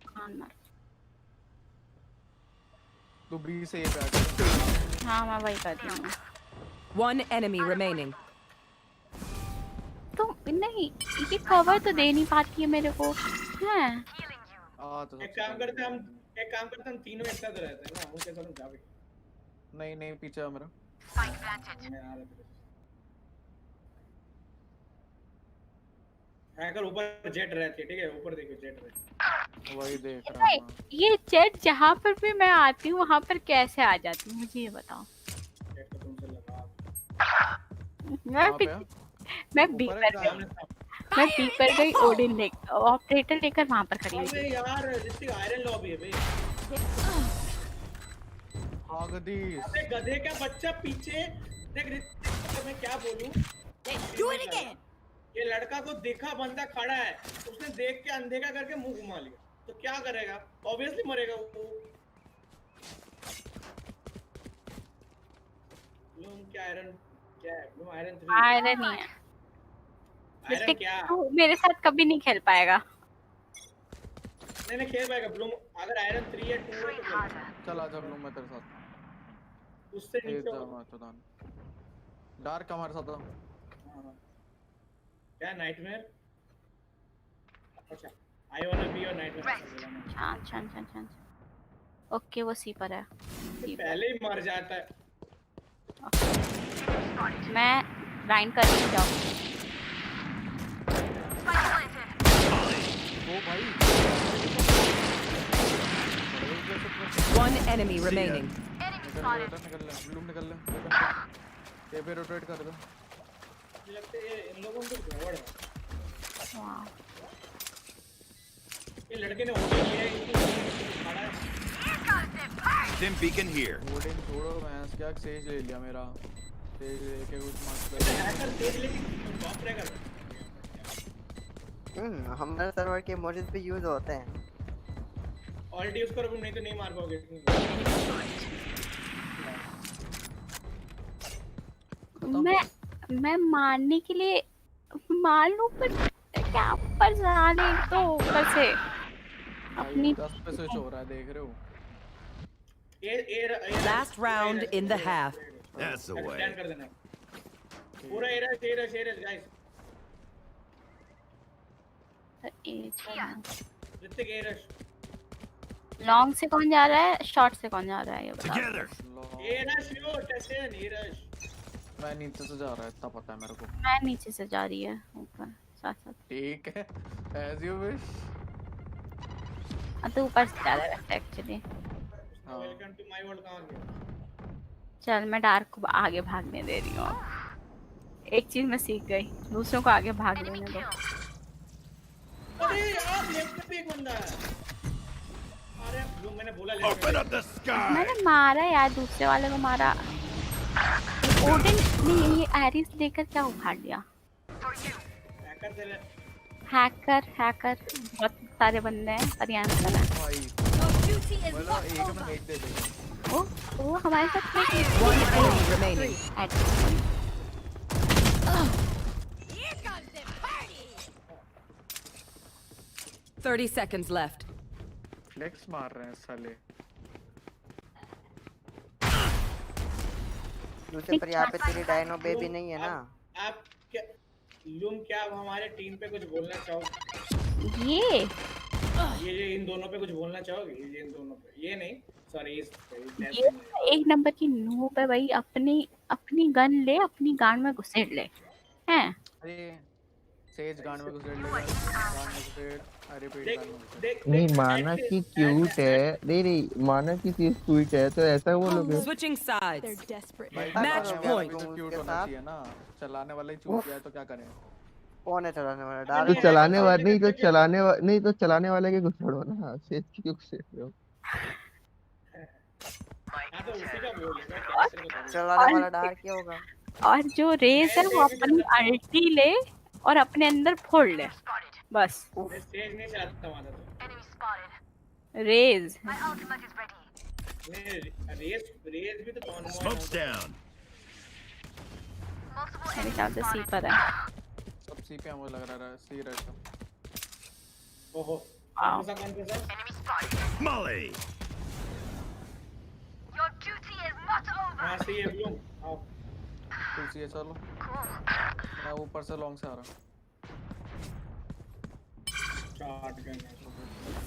खाना तो बी से ये बैठ। हाँ मैं वही कर रही हूँ। One enemy remaining. तो नहीं ये कवर तो दे नहीं पाती है मेरे को। हैं एक काम करते हम एक काम करते हम तीनों एक साथ रहते हैं ना, उनके साथ हम जा भी नहीं नहीं पीछे है मेरा। हैकर ऊपर जेट रहती है, ठीक है, ऊपर देखो जेट रहती है। वही देख रहा हूँ। ये जेट जहाँ पर भी मैं आती हूँ वहाँ पर कैसे आ जाती हूँ, मुझे ये बताओ। जेट तो तुमसे लगा। मैं बी पर गई ओडिन ले ऑपरेटर लेकर वहाँ पर खड़ी हुई। अबे यार जिसकी आयरन लॉबी है बे। अबे गधे का बच्चा पीछे देख, ऋतिक मैं क्या बोलूं। Do it again. ये लड़का को देखा बंदा खड़ा है, उसने देख के अनदेखा करके मुंह घुमा लिया, तो क्या करेगा? ऑब्वियसली मरेगा वो। लूम क्या आयरन क्या है? लूम आयरन 3 आयरन ही है। आयरन क्या? तू मेरे साथ कभी नहीं खेल पाएगा। नहीं खेल पाएगा ब्लूम, अगर आयरन 3 या 2 है तो चल आजा ब्लूम मैं तेरे साथ। उससे नीचे डार्क हमारे साथ था। क्या नाइटमेयर? अच्छा I want to be your nightmare. अच्छा ओके वो सी पर है। पहले ही मर जाता है। मैं ग्राइंड कर रही जाऊँ। ओ भाई One enemy remaining. निकल ले ब्लूम निकल ले। ये पे रोटेट कर दो। मुझे लगता है इन लोगों को गड़बड़ है। वाह ये लड़के ने ओडी लिया है, इनकी खड़ा है। Stim beacon here. ओडिन छोड़ो, मैं क्या सेज ले लिया मेरा। सेज लेके कुछ मस्त हैकर सेज लेके टॉप रहेगा। हमारे सर्वर के इमोशंस भी यूज होते हैं। ऑल्ट यूज करो, नहीं तो नहीं मार पाओगे। मैं मारने के लिए मार लूं, पर क्या ऊपर जाने तो ऊपर से अपनी 10 पे स्विच हो रहा है, देख रहे हो। Last round in the half. That's the way. Stand कर देना पूरा error guys. Hrithik error. Long से कौन जा रहा है, शॉर्ट से कौन जा रहा है, ये बता। एरर शो टेस्टन एरर। मैं नीचे से जा रहा है, इतना पता है मेरे को। मैं नीचे से जा रही है ऊपर साथ साथ। ठीक है as you wish। तो ऊपर से जा रहा है actually. Welcome to my world. कहां गया? चल मैं डार्क को आगे भागने दे रही हूँ। एक चीज मैं सीख गई, दूसरों को आगे भाग लेने दो। अरे यार लेफ्ट पे एक बंदा है। अरे जो मैंने बोला Open up the sky. मैंने मारा यार, दूसरे वाले को मारा। ओडिन ने ये एरिस लेकर क्या उखाड़ लिया। हैकर बहुत सारे बंदे हैं, पर यहाँ मतलब वो हमारे साथ One enemy remaining. 30 seconds left. Flex मार रहे हैं साले। दूसरे पर यहाँ पे तेरी डायनो बेबी नहीं है ना। आप क्या लूम, क्या आप हमारे टीम पे कुछ बोलना चाहोगे? ये इन दोनों पे कुछ बोलना चाहोगे? ये इन दोनों पे, ये नहीं सॉरी ये एक नंबर की नूब है भाई। अपनी गन ले, अपनी गांड में घुसेड़ ले हैं। अरे सेज गांड में घुसेड़ ले, गांड में घुसेड़। अरे पेट नहीं माना कि क्यूट है, नहीं माना कि क्यूट है तो ऐसा बोलोगे। Switching sides. Match point. Cute होना चाहिए ना, चलाने वाला ही चूक गया है तो क्या करें। कौन है चलाने वाला? तो चलाने वाला नहीं तो चलाने वाले के घुसड़ो ना, सेज क्यों घुसेड़ रहे हो? चलाने वाला डार्क क्या होगा? और जो रेस है वो अपनी अल्टी ले और अपने अंदर फोड़ ले बस। स्टेज नहीं चलाता हमारा तो। रेस भी तो कौन Smoke's down. मेरे ख्याल से सी पर है। सब सी पे मुझे लग रहा है, सी रहता। ओहो कौन सा Molly. Your duty is not over. हां सी है ब्लूम। आओ तू सी है, चलो मैं ऊपर से लॉन्ग से आ रहा। Shotgun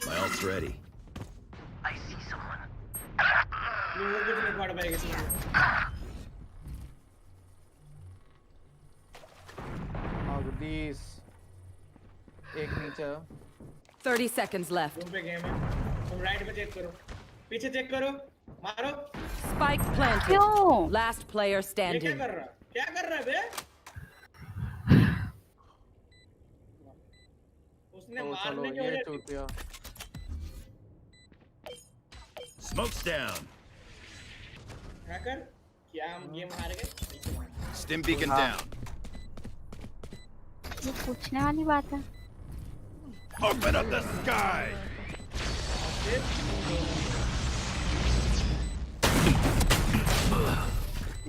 My ult's ready. I वो कुछ नहीं पढ़ पाएगी तुम। Agdis. एक नीचे। 30 seconds left. रूम पे गेम है। तुम राइट पे चेक करो। पीछे चेक करो। मारो। Spike planted. Last player standing. ये क्या कर रहा? क्या कर रहा है बे? उसने मारने के वजह से Smoke's down. हैकर क्या हम गेम हार गए? Stim beacon down. ये पूछने वाली बात है। Open up the sky.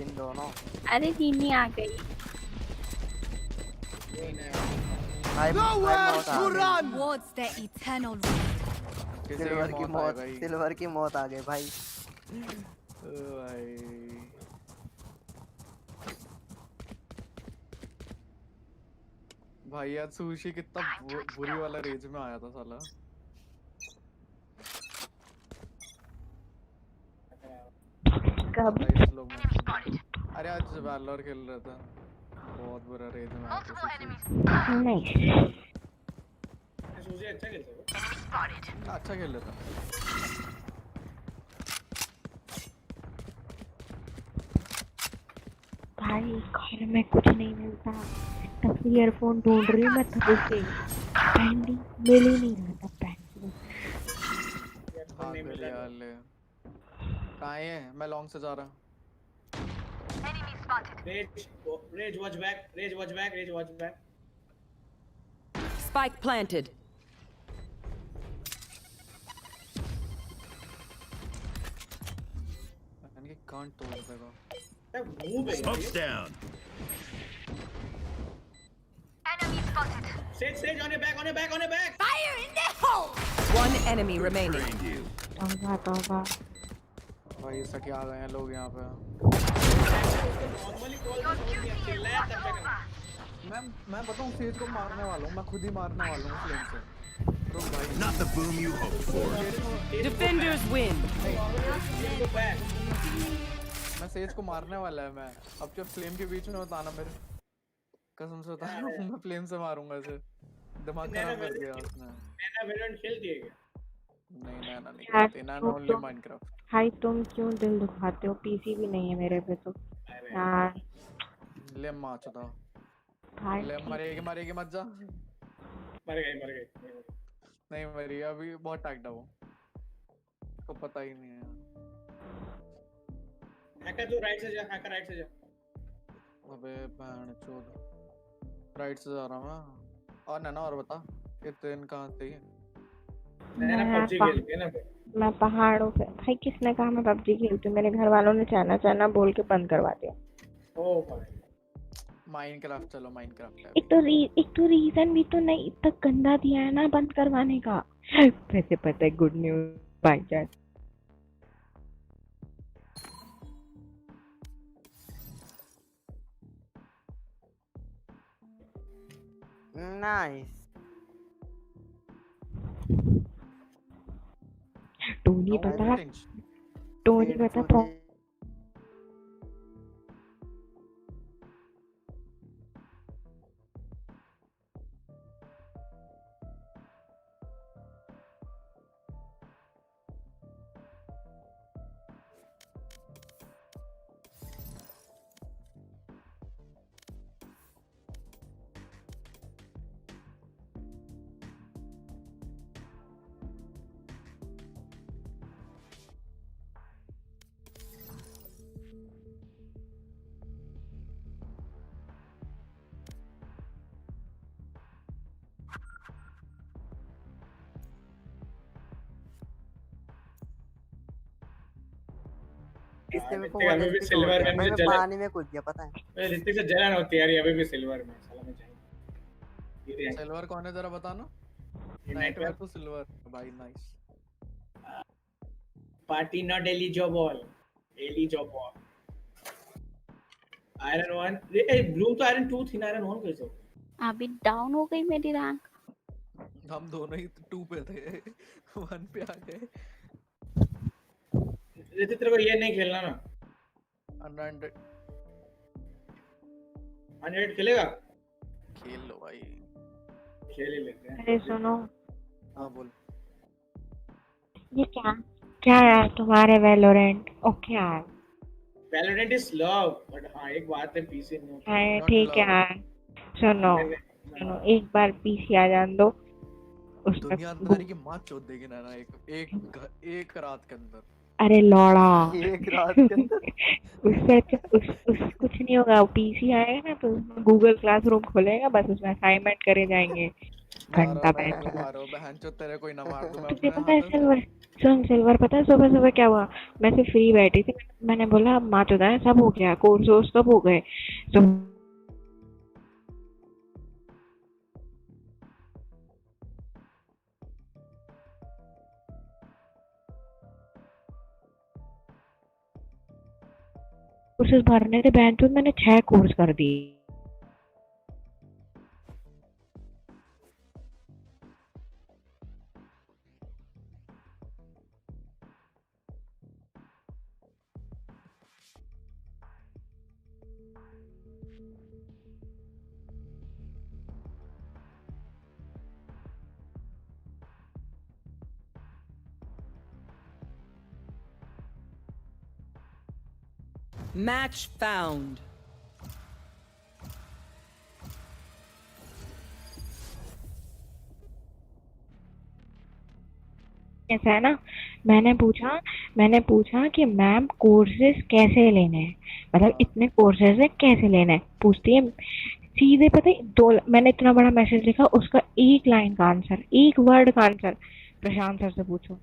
इन दोनों। अरे नीनी आ गई। Nowhere to run. What's the eternal silver की मौत आ गई भाई। भाई यार सुशी कितना बुरी वाला रेंज में आया था साला। अरे आज वैलोर खेल रहा था, बहुत बुरा रेंज में आया था। नहीं सूजी अच्छा खेलता है। अच्छा खेल लेता। भाई घर में कुछ नहीं मिलता, तब से ईयरफोन ढूंढ रही हूँ मैं, तब से पैंडी मिल ही नहीं रहा था। पैंडी कहाँ है? मैं लॉन्ग से जा रहा हूँ। Rage watch back, Rage watch back, Rage watch back. Spike planted. मैंने कांट तोड़ देगा। Smoke's down. enemy spotted? Sage on your back, on your back, on your back. Fire in the hole. One enemy remaining. तौबा। भाई ऐसा क्या आ गए हैं लोग यहाँ पे? मैं बताऊँ सेज को मारने वाला हूँ, मैं खुद ही मारने वाला हूँ फ्लेम से। रुक भाई। Not the boom you hoped for. Defenders win. मैं सेज को मारने वाला है मैं। अब जब फ्लेम के बीच में होता ना मेरे, कसम से बता रहा हूँ मैं फ्लेम से मारूंगा इसे। दिमाग खराब कर दिया उसने। नैना वेरिएंट खेल दिए क्या? नहीं नैना नहीं खेलती, नैना ओनली माइनक्राफ्ट। भाई तुम क्यों दिल दुखाते हो? पीसी भी नहीं है मेरे पे तो यार। ले मार चुदा। भाई ले मरेगी मत जा। मर गई। नहीं मरी, अभी बहुत टैक्ड है वो, को पता ही नहीं है। हैकर तू राइट से जा, हैकर राइट से जा। अबे बहन चोद, राइट से जा रहा हूँ मैं। और नैना और बता, ये ट्रेन कहाँ से है? नैना पबजी खेलती है ना। मैं पहाड़ों पे। भाई किसने कहा मैं पबजी खेलती हूँ? मेरे घर वालों ने चाइना बोल के बंद करवा दिया। ओ भाई माइनक्राफ्ट चलो माइनक्राफ्ट। एक तो रीजन भी तो नहीं इतना गंदा दिया है ना बंद करवाने का। वैसे पता है good news by chance. Nice. Tony पता इसने मेरे को अभी भी सिल्वर में मुझे पानी में कूद गया पता है। ऋतिक से जलन होती है यार, अभी भी सिल्वर में साला में चाहिए। सिल्वर कौन है जरा बताना? नाइटमेयर तो सिल्वर भाई। Nice party not daily job all, daily job all. Iron 1 A Bloom तो आयरन 2 थी ना, आयरन 1 कैसे? अभी डाउन हो गई मेरी रैंक। हम दोनों ही 2 पे थे 1 पे आ गए। रितिक तेरे को ये नहीं खेलना ना? अनरेंटेड 100 खेलेगा? खेल लो भाई, खेल ही लेते हैं। अरे सुनो, हाँ बोल। ये क्या क्या यार तुम्हारे वैलोरेंट ओके यार। वैलोरेंट इज लव, बट हाँ एक बात है पीसी नो। हाँ ठीक है यार, सुनो सुनो, एक बार पीसी आ जान दो, उसमें दुनियादारी की माँ चोद देगी ना एक रात के अंदर। अरे लौड़ा एक रात के अंदर उससे कुछ नहीं होगा। पीसी आएगा ना तो गूगल क्लासरूम खोलेगा, बस उसमें असाइनमेंट करे जाएंगे घंटा बैठ। मारो बहन चोद, तेरे कोई ना मार दूं मैं तुझे अपने पता है हाथों से। सिल्वर, सुन सिल्वर, पता है सुबह सुबह क्या हुआ? मैं सिर्फ फ्री बैठी थी, मैंने बोला माँ चोदा है, सब हो गया, कोर्स वोर्स सब हो गए तो कोर्सेज भरने थे बैंक में, मैंने 6 कोर्स कर दिए। Match found. ऐसा है ना, मैंने पूछा कि मैम कोर्सेज कैसे लेने हैं, मतलब इतने कोर्सेज है कैसे लेने हैं, पूछती है सीधे। पता है मैंने इतना बड़ा मैसेज लिखा, उसका एक लाइन का आंसर, एक वर्ड का आंसर, प्रशांत सर से पूछो।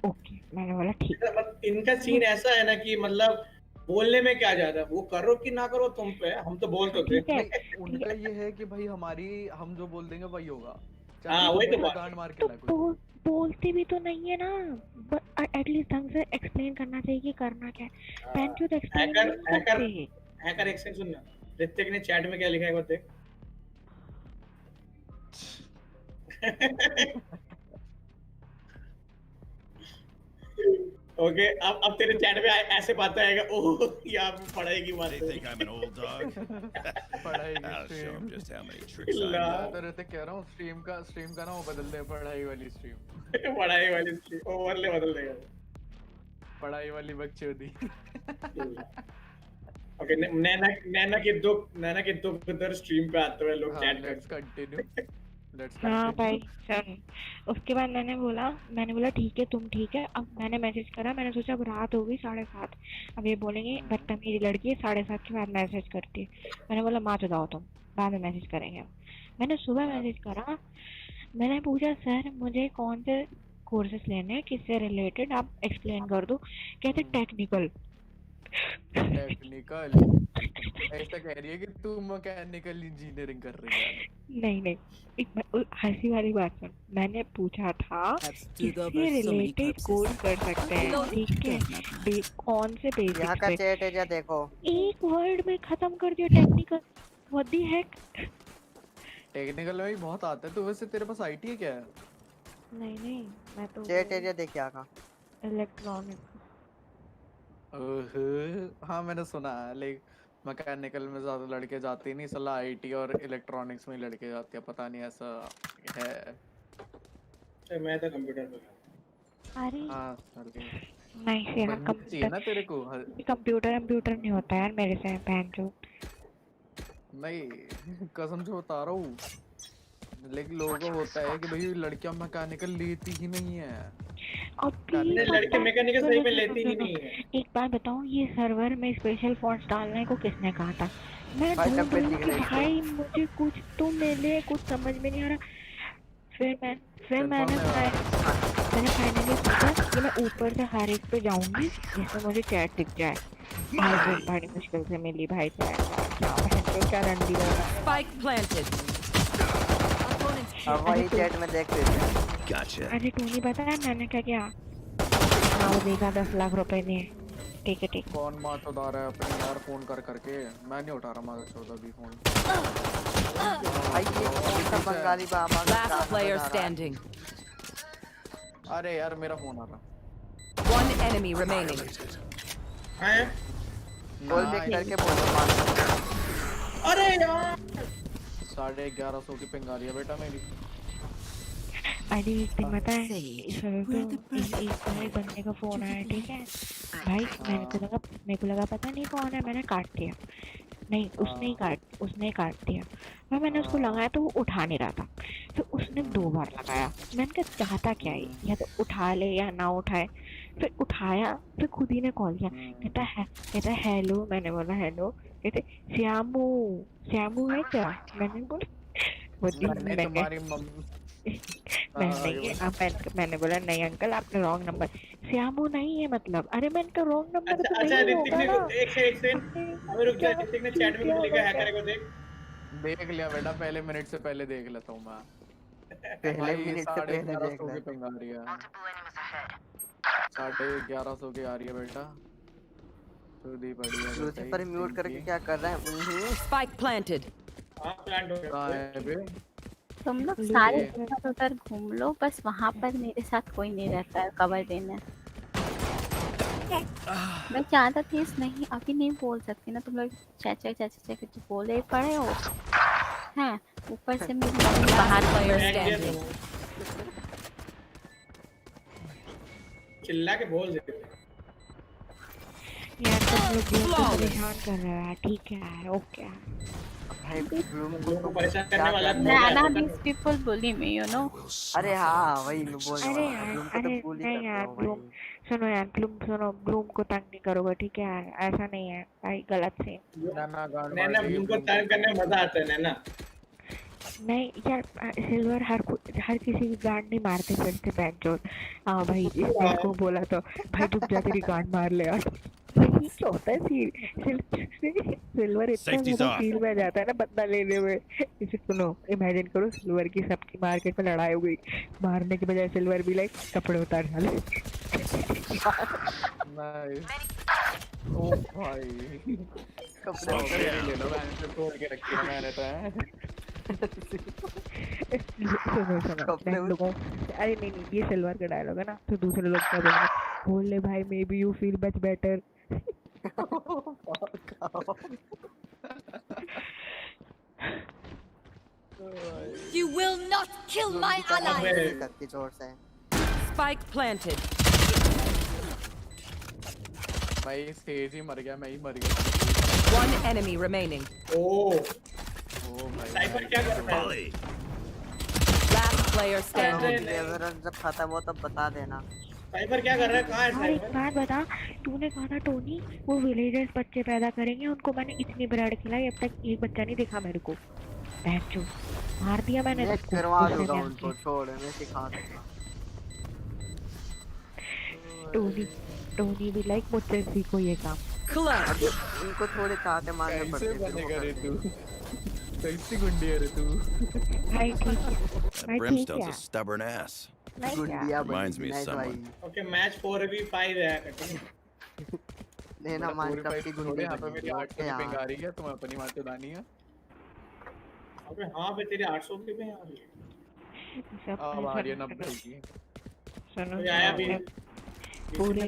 ओके, मैंने बोला ठीक है। इनका सीन ऐसा है ना कि मतलब बोलने में क्या जाता है, वो करो कि ना करो तुम पे, हम तो बोल तो थे। उनका ये है कि भाई हम जो बोल देंगे वही होगा। हाँ वही तो बात गांड मार के ना कोई बोलते भी तो नहीं है ना, एटलीस्ट ढंग से एक्सप्लेन करना चाहिए कि करना क्या है। पेंचो तो एक्सप्लेन नहीं करते। हैकर एक सेकंड सुनना, ऋतिक ने चैट में क्या लिखा है वो देख। ओके, अब तेरे चैट में ऐसे बात आएगा, ओह यहाँ पे पढ़ाई की बात है। They think I'm an old dog? पढ़ाई I'll की show 'em stream. just how many tricks I know. तो रहते कह रहा हूँ स्ट्रीम का ना वो बदल दे, पढ़ाई वाली स्ट्रीम। पढ़ाई वाली स्ट्रीम ओवरले बदल देगा, पढ़ाई वाली बकचोदी। ओके, नैना के दो उधर स्ट्रीम पे आते हुए लोग चैट लेट्स कंटिन्यू। हाँ भाई चल, उसके बाद मैंने बोला ठीक है, तुम ठीक है। अब मैंने मैसेज करा, मैंने सोचा अब रात हो गई 7:30, अब ये बोलेंगे बदतमीजी लड़की है, 7:30 के बाद मैसेज करती है। मैंने बोला माँ चुदाओ तुम, बाद में मैसेज करेंगे। मैंने सुबह मैसेज करा, मैंने पूछा सर मुझे कौन से कोर्सेज लेने हैं, किससे रिलेटेड, आप एक्सप्लेन कर दो। कहते टेक्निकल ऐसा कह रही है कि तू मैकेनिकल इंजीनियरिंग कर रही है। नहीं, एक हंसी वाली बात सुन, मैंने पूछा था किससे रिलेटेड कोर्स कर सकते हैं, ठीक है, कौन से बेसिक्स पे। यहाँ का चैट है जा देखो, एक वर्ड में खत्म कर दिया technical. What the heck. Technical में भी बहुत आता है। तो वैसे तेरे पास आईटी है क्या? नहीं, मैं तो चैट एरिया देखिए आका, इलेक्ट्रॉनिक। हाँ मैंने सुना है, लेकिन मैकेनिकल में ज्यादा लड़के जाते ही नहीं, सला आईटी और इलेक्ट्रॉनिक्स में लड़के जाते हैं, पता नहीं ऐसा है। मैं तो कंप्यूटर पे। अरे हाँ नहीं से यार, कंप्यूटर ना तेरे को कंप्यूटर नहीं होता यार मेरे से, बहन जो नहीं कसम से बता रहा हूँ, लेकिन लोगों को होता है कि भाई लड़कियां मैकेनिकल लेती ही नहीं है। लड़के मैकेनिकल सही में लेती ही नहीं है। एक बात बताऊं, ये सर्वर में स्पेशल फॉन्ट्स डालने को किसने कहा था? मैं भाई मुझे कुछ तो मिले, कुछ समझ में नहीं आ रहा। फिर मैंने फाइनली सोचा कि मैं ऊपर से हर एक पे जाऊंगी जिसमें मुझे चैट दिख जाए। भाई बड़ी मुश्किल से मिली भाई चैट, क्या रंडी स्पाइक प्लांटेड। अब वही चैट में देख लेते हैं। Gotcha. अरे टोनी पता है मैंने क्या किया? वो देखा 10 लाख रुपए दिए। ठीक है कौन माँ चौधा रहा है अपने यार फोन कर करके? मैं नहीं उठा रहा माँ चौधा भी फोन। भाई ये सब बंगाली बाबा का Last player standing. अरे यार मेरा फोन आ रहा। One enemy remaining. गोल देख करके बोलो मार। अरे यार 1150 की पिंग आ रही है बेटा मेरी। अरे एक दिन पता है इस बंदे का फोन आया, ठीक है भाई, मेरे को लगा पता नहीं कौन है, मैंने काट दिया। नहीं उसने काट दिया। फिर मैंने उसको लगाया तो वो उठा नहीं रहा था, फिर उसने 2 बार लगाया। मैंने कहा चाहता क्या है, या तो उठा ले या ना उठाए। फिर उठाया, फिर खुद ही ने कॉल किया, कहता है हेलो। मैंने बोला हेलो, कहते श्यामू है क्या? मैंने बोला तुम्हारी मम्मी मैंने बोला नहीं अंकल आपने रॉन्ग नंबर। श्यामू नहीं है मतलब, अरे मैंने तो रॉन्ग नंबर तो अच्छा नहीं ऋतिक ने होगा ना। एक सेकंड रुक जा, ऋतिक ने चैट में कुछ लिखा है, हैकर को देख लिया बेटा, पहले मिनट से पहले देख लेता हूँ मैं। पहले मिनट से पहले देख ले। 1150 की पिंग आ रही है, 1150 की आ रही है बेटा। खुद ही बढ़िया लूसीफर म्यूट करके क्या कर रहा है? Spike planted. हां प्लांट हो गया। तुम लोग सारे उधर घूम लो, बस वहाँ पर मेरे साथ कोई नहीं रहता है कवर देने। मैं ज्यादा तेज नहीं अभी नहीं बोल सकती ना, तुम लोग चाचा कुछ बोले पड़े हो हैं। ऊपर से मेरी मम्मी बाहर चिल्ला के बोल देते यार तुम लोग परेशान कर रहे हो, ठीक है यार, ओके परेशान करने वाला Nana, these people bully me, you know. अरे हाँ वही मैं बोल रहा हूँ। अरे नहीं यार ब्लूम, सुनो यार ब्लूम, सुनो ब्लूम को तंग नहीं करोगे, ठीक है यार, ऐसा नहीं है भाई, गलत से। नैना ब्लूम को तंग करने में मजा आता है नैना। नहीं यार सिल्वर हर किसी की गांड नहीं मारते फिरते बैंचोर। हाँ भाई इसको बोला तो भाई रुक जा तेरी गांड मार ले यार। नहीं होता है सिल्वर इतना ज्यादा फील में जाता है ना बदला लेने में। इसे सुनो, इमेजिन करो सिल्वर की सबकी मार्केट में लड़ाई हो गई, मारने के बजाय सिल्वर भी लाइक कपड़े उतार डाले। ओ भाई कपड़े ले लो, मैंने तो तोड़ के रखी है मैंने तो। सुनो लोगों, अरे नहीं ये सिल्वर का डायलॉग है ना, तो दूसरे लोग क्या बोलेंगे, बोल ले भाई may be you feel much better. You will not kill my ally. Spike planted. भाई सेज ही मर गया, मैं ही मर गया। One enemy remaining. ओह साइफर क्या कर रहा है? Last player standing. जब खत्म हो तब बता देना। साइफर क्या कर रहा है? कहाँ है साइफर? एक बात बता, तूने कहा था टोनी वो विलेजर्स बच्चे पैदा करेंगे, उनको मैंने इतनी ब्रेड खिलाई, अब तक एक बच्चा नहीं दिखा मेरे को। बैठो मार दिया मैंने सबको। करवा दूंगा उनको, छोड़ मैं सिखा दूंगा। टोनी भी लाइक मुझसे सीखो ये काम। इनको थोड़े चाहते मारने पड़ते हैं। कैसी गुंडी है रे तू? भाई ठीक है, भाई ठीक Brimstone's है। a stubborn ass. Reminds me of someone. Okay match 4v5 है कटिंग। लेना माइनक्राफ्ट की गुंडी यहाँ पे मेरी 8 की पिंग आ रही है, तुम अपनी मार चलानी है। अबे हाँ पे तेरी 800 की पिंग आ रही है। अब आ रही है 90 की। सुनो आया भी पूरे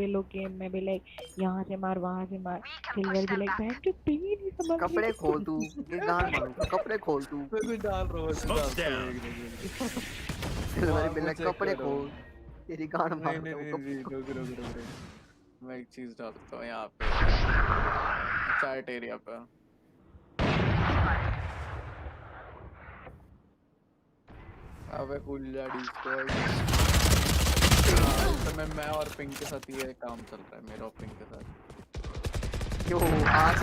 लोग गेम में भी लाइक यहाँ से मार वहाँ से मार। सिल्वर भी लाइक बहन जो पी नहीं समझ। कपड़े खोल तू, ये गाल मारूंगा, कपड़े खोल तू। कुछ डाल रहा हूँ सिल्वर भी लाइक कपड़े खोल, तेरी गाल मारूंगा। मैं एक चीज डालता हूँ यहाँ पे चैट एरिया पे। अबे कुल्ला डिस्कॉर्ड समय मैं और पिंक के साथ ये काम चल रहा है, मेरा और पिंक के साथ। क्यों आज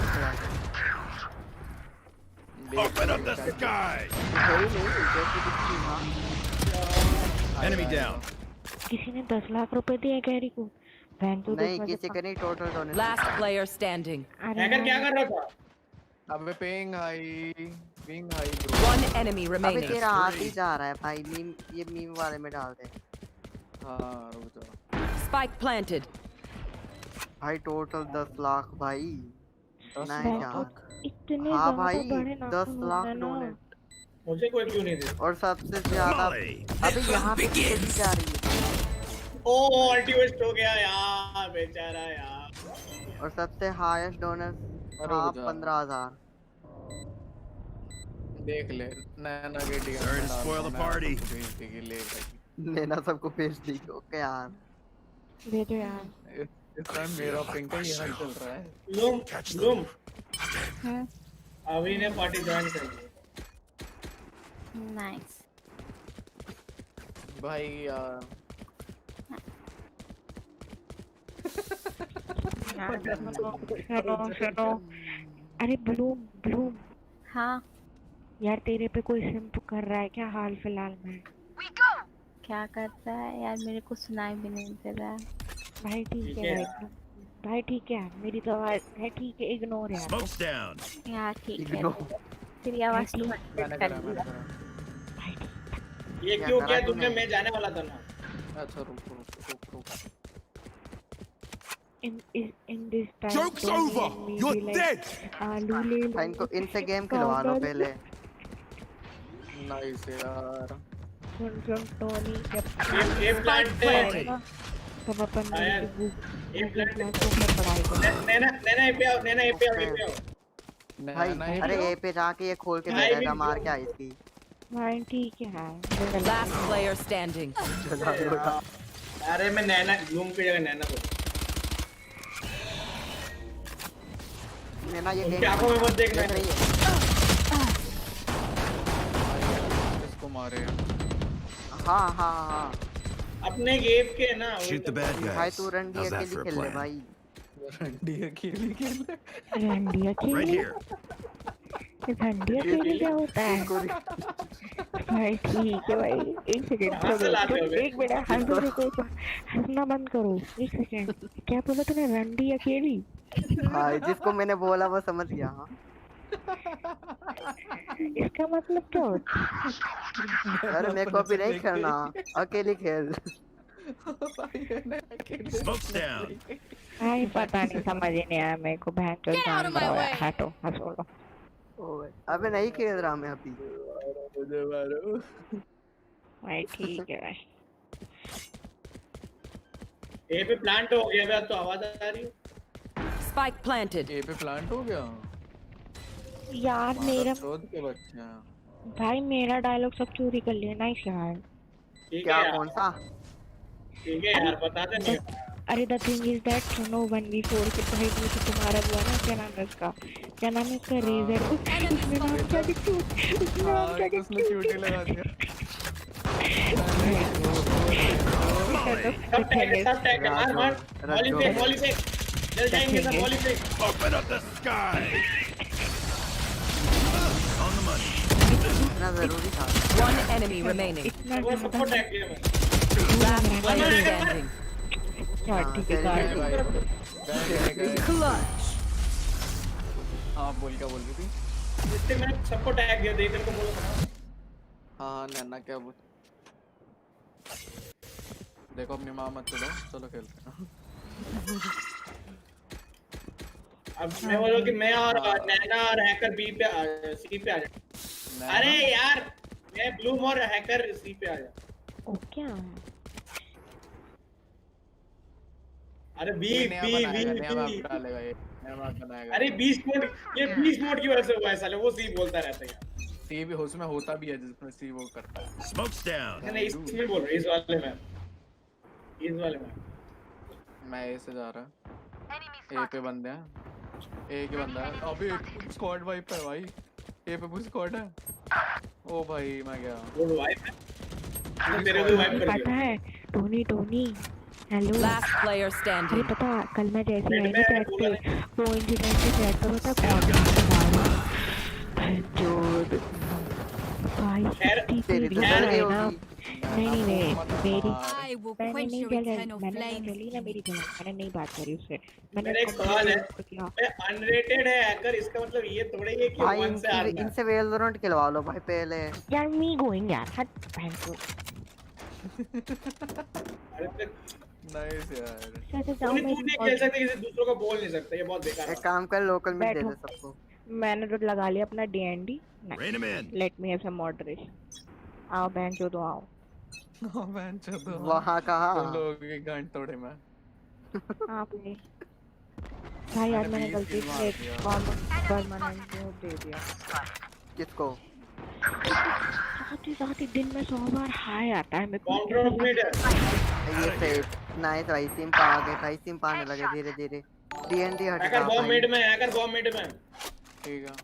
Open up the sky. Enemy down. किसी ने 10 लाख रुपए दिए कैरी को? नहीं किसी का नहीं, total donation. Last player standing. Hacker क्या कर रहा था? अबे ping high bro. One enemy remaining. अबे तेरा हाथ ही जा रहा है भाई, मीम ये मीम वाले में डाल दे। हाँ रुक जा। Spike planted. भाई टोटल 10 लाख भाई। 10 लाख हाँ भाई 10 लाख डोनेट। मुझे कोई क्यों नहीं दे? और सबसे ज्यादा अबे यहाँ पे कितनी जा रही है? ओ अल्टीवेस्ट हो गया यार बेचारा यार। और सबसे हाईएस्ट डोनर था 15,000। देख ले नैना के DM Sorry to spoil the party. नैना सबको भेज दी। ओके यार भेजो यार। इस टाइम मेरा पिंक ही हाल चल रहा है। लूम हाँ अभी ने पार्टी ज्वाइन कर ली। नाइस भाई यार सुनो अरे ब्लूम हाँ यार तेरे पे कोई सिंप कर रहा है क्या हाल फिलहाल में? क्या करता है यार, मेरे को सुनाई भी नहीं दे रहा है। भाई ठीक है भाई ठीक है मेरी तो आवाज है ठीक है इग्नोर यार। Smoke's down. यार ठीक है तेरी आवाज तो कर लिया। ये क्यों किया तुमने? मैं जाने वाला था ना। अच्छा रुक in this time Joke's over! You're dead! इनको इनसे गेम खिलवा लो पहले। नाइस यार सुन टोनी ये प्लांट पे तब अपन ये प्लांट में पढ़ाई करें। नैना ये पे आओ। भाई अरे ये पे जाके ये खोल के बैठेगा मार के आई इसकी। भाई ठीक है। Last player standing. अरे मैं नैना लूम की जगह नैना को नैना ये गेम क्या को मत देखना रही है। इसको मारे। हाँ अपने गेम के ना। Shoot the bad guys. भाई तू रंडी How's that अकेली for a खेल ले plan? भाई। रंडी अकेली खेल Right here. रंडी क्या होता है? भाई ठीक है भाई एक सेकंड एक मिनट हंसना बंद करो। एक सेकंड क्या बोला तूने? रंडी अकेली? भाई जिसको मैंने बोला वो समझ गया। हाँ इसका मतलब क्या होता है? अरे मेरे को भी नहीं खेलना अकेली खेल। Smoke's down. भाई पता नहीं समझ ही नहीं आया मेरे को। बहन चोद जान रहा है। हटो हंसो लो। अबे नहीं खेल रहा मैं अभी। भाई ठीक है भाई। ए पे प्लांट हो गया तो आवाज आ रही है। Spike planted. ए पे प्लांट हो गया यार मेरा शोध के बच्चा। भाई मेरा डायलॉग सब चोरी कर लिया। नाइस यार। क्या कौन सा? ठीक है यार बता दे नहीं। अरे द थिंग इज दैट सुनो 1v4 के भाई वो तो तुम्हारा हुआ ना क्या नाम है उसका? क्या नाम है उसका? रेजर। उसने नाम क्या क्यूट उसने क्यूटी लगा दिया। सब टैग मार वॉली पे चल जाएंगे सब वॉली पे। Open up the sky. On the money. इतना जरूरी था। One enemy remaining. वो सबको टैग किया मैं। Last player standing. ठीक है Clutch. हाँ बोल क्या बोल रही थी? इससे मैंने सबको टैग दिया देख कर को बोला। हाँ नैना क्या बोल। देखो अपनी माँ मत चलो खेलते हैं। अब मैं बोलो कि मैं और नैना और हैकर बी पे सी पे आ जाए। अरे यार मैं ब्लूम और हैकर सी पे आ जा। ओ क्या? अरे बी डालेगा ये अरे 20 मोड ये 20 मोड की वजह से हुआ है साले। वो सी बोलता रहता है। सी भी उसमें होता भी है जिसमें सी वो करता है। Smoke's down. नहीं इसमें बोल रहा है इस वाले में मैं ए से जा रहा। ए पे बंदे हैं। ए के बंदा है। अभी स्क्वाड वाइप है भाई। ए पे पूरी स्क्वाड है। ओ भाई मैं गया। वो वाइप है। तेरे को वाइप कर दिया। पता है टोनी हेलो। Last player अरे standing. पता कल मैं जैसे आई ना चैट पे वो इंसिडेंट पे चैट पर बता कौन जो भाई तेरी तो डर गई होगी। नहीं मेरी I will quench your eternal flame. ना मेरी जलन मैंने नहीं बात करी उससे। मैंने एक सवाल है। मैं अनरेटेड है हैकर इसका मतलब ये थोड़ी है कि भाई वन से आ गया। इनसे वेलोरेंट खिलवा लो भाई पहले। यार मी गोइंग यार हट बहन को। नाइस यार। तू नहीं खेल सकते किसी दूसरों को बोल नहीं सकते। ये बहुत बेकार है। एक काम कर लोकल में दे दे सबको। मैंने तो लगा लिया अपना D&D। Rein him in. Let me have some moderation. आओ बहन जो दो आओ। वहाँ कहाँ? तुम लोगों की गांड तोड़े मैं। हाँ भाई। भाई यार मैंने गलती से एक बॉम्ब परमानेंट वो दे दिया। किसको? साथ ही दिन में 100 बार हाय आता है मेरे को। ये सही नाइस भाई। सिम पा गए भाई, सिम पाने लगे धीरे धीरे। टीएनटी हट हैकर बॉम्ब मिड में, हैकर बॉम्ब मिड में। ठीक है।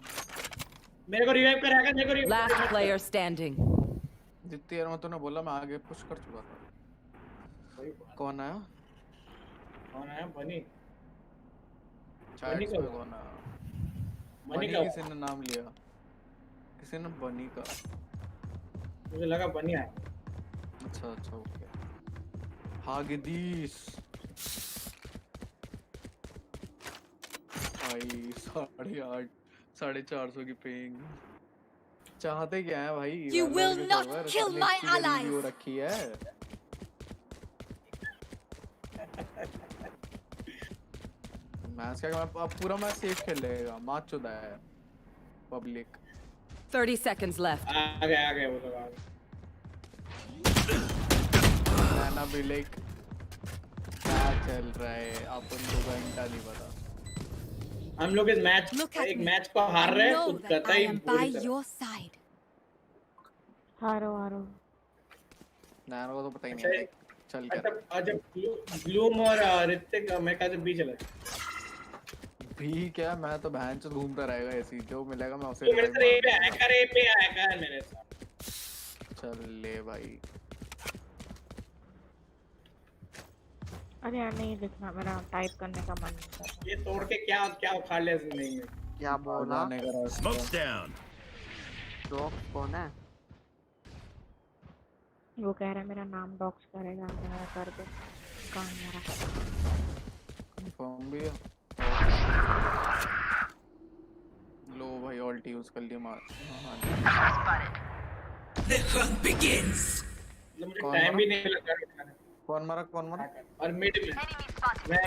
मेरे को रिवाइव कर, हैकर मेरे को रिवाइव। Last player standing. जितनी देर में तूने बोला मैं आगे पुश कर चुका था। कौन आया? कौन आया? बनी। बनी का कौन आया? बनी का किसी ने नाम लिया। किसी ने बनी का। मुझे लगा बनी आया। अच्छा अच्छा ओके। हागिदीस। भाई 8:30 450 की पेइंग। चाहते क्या है भाई? You will not kill my allies. वो रखी है। मैच का अब पूरा मैच सेफ खेलेगा। मैच चुदा है पब्लिक। 30 seconds left. आ गया वो तो आ गया। ना भी लाइक क्या चल रहा है अपन को घंटा नहीं पता। हम लोग इस मैच एक मैच को हार रहे हैं खुद करता ही पूरी तरह। हारो। नैनो को तो पता ही नहीं है चल क्या। अच्छा जब ग्लूम और ऋतिक मैं कहा जब बी चला भी क्या मैं तो बहन चो घूमता रहेगा ऐसे ही जो मिलेगा मैं उसे। तो मेरे से ए पे आएगा मेरे साथ। चल ले भाई। अरे यार नहीं लिखना, मेरा टाइप करने का मन नहीं कर रहा। ये तोड़ के क्या उखाड़ लिया जिंदगी में? क्या बोला? Smoke's down. डॉक्स कौन है? वो कह रहा है मेरा नाम डॉक्स करेगा। मैं कर दे काम मेरा। कंफर्म भी है। लो भाई ऑल्ट यूज कर लिया मार। The hunt begins. मुझे टाइम भी नहीं लगा। कौन मारा? और मिड में मैं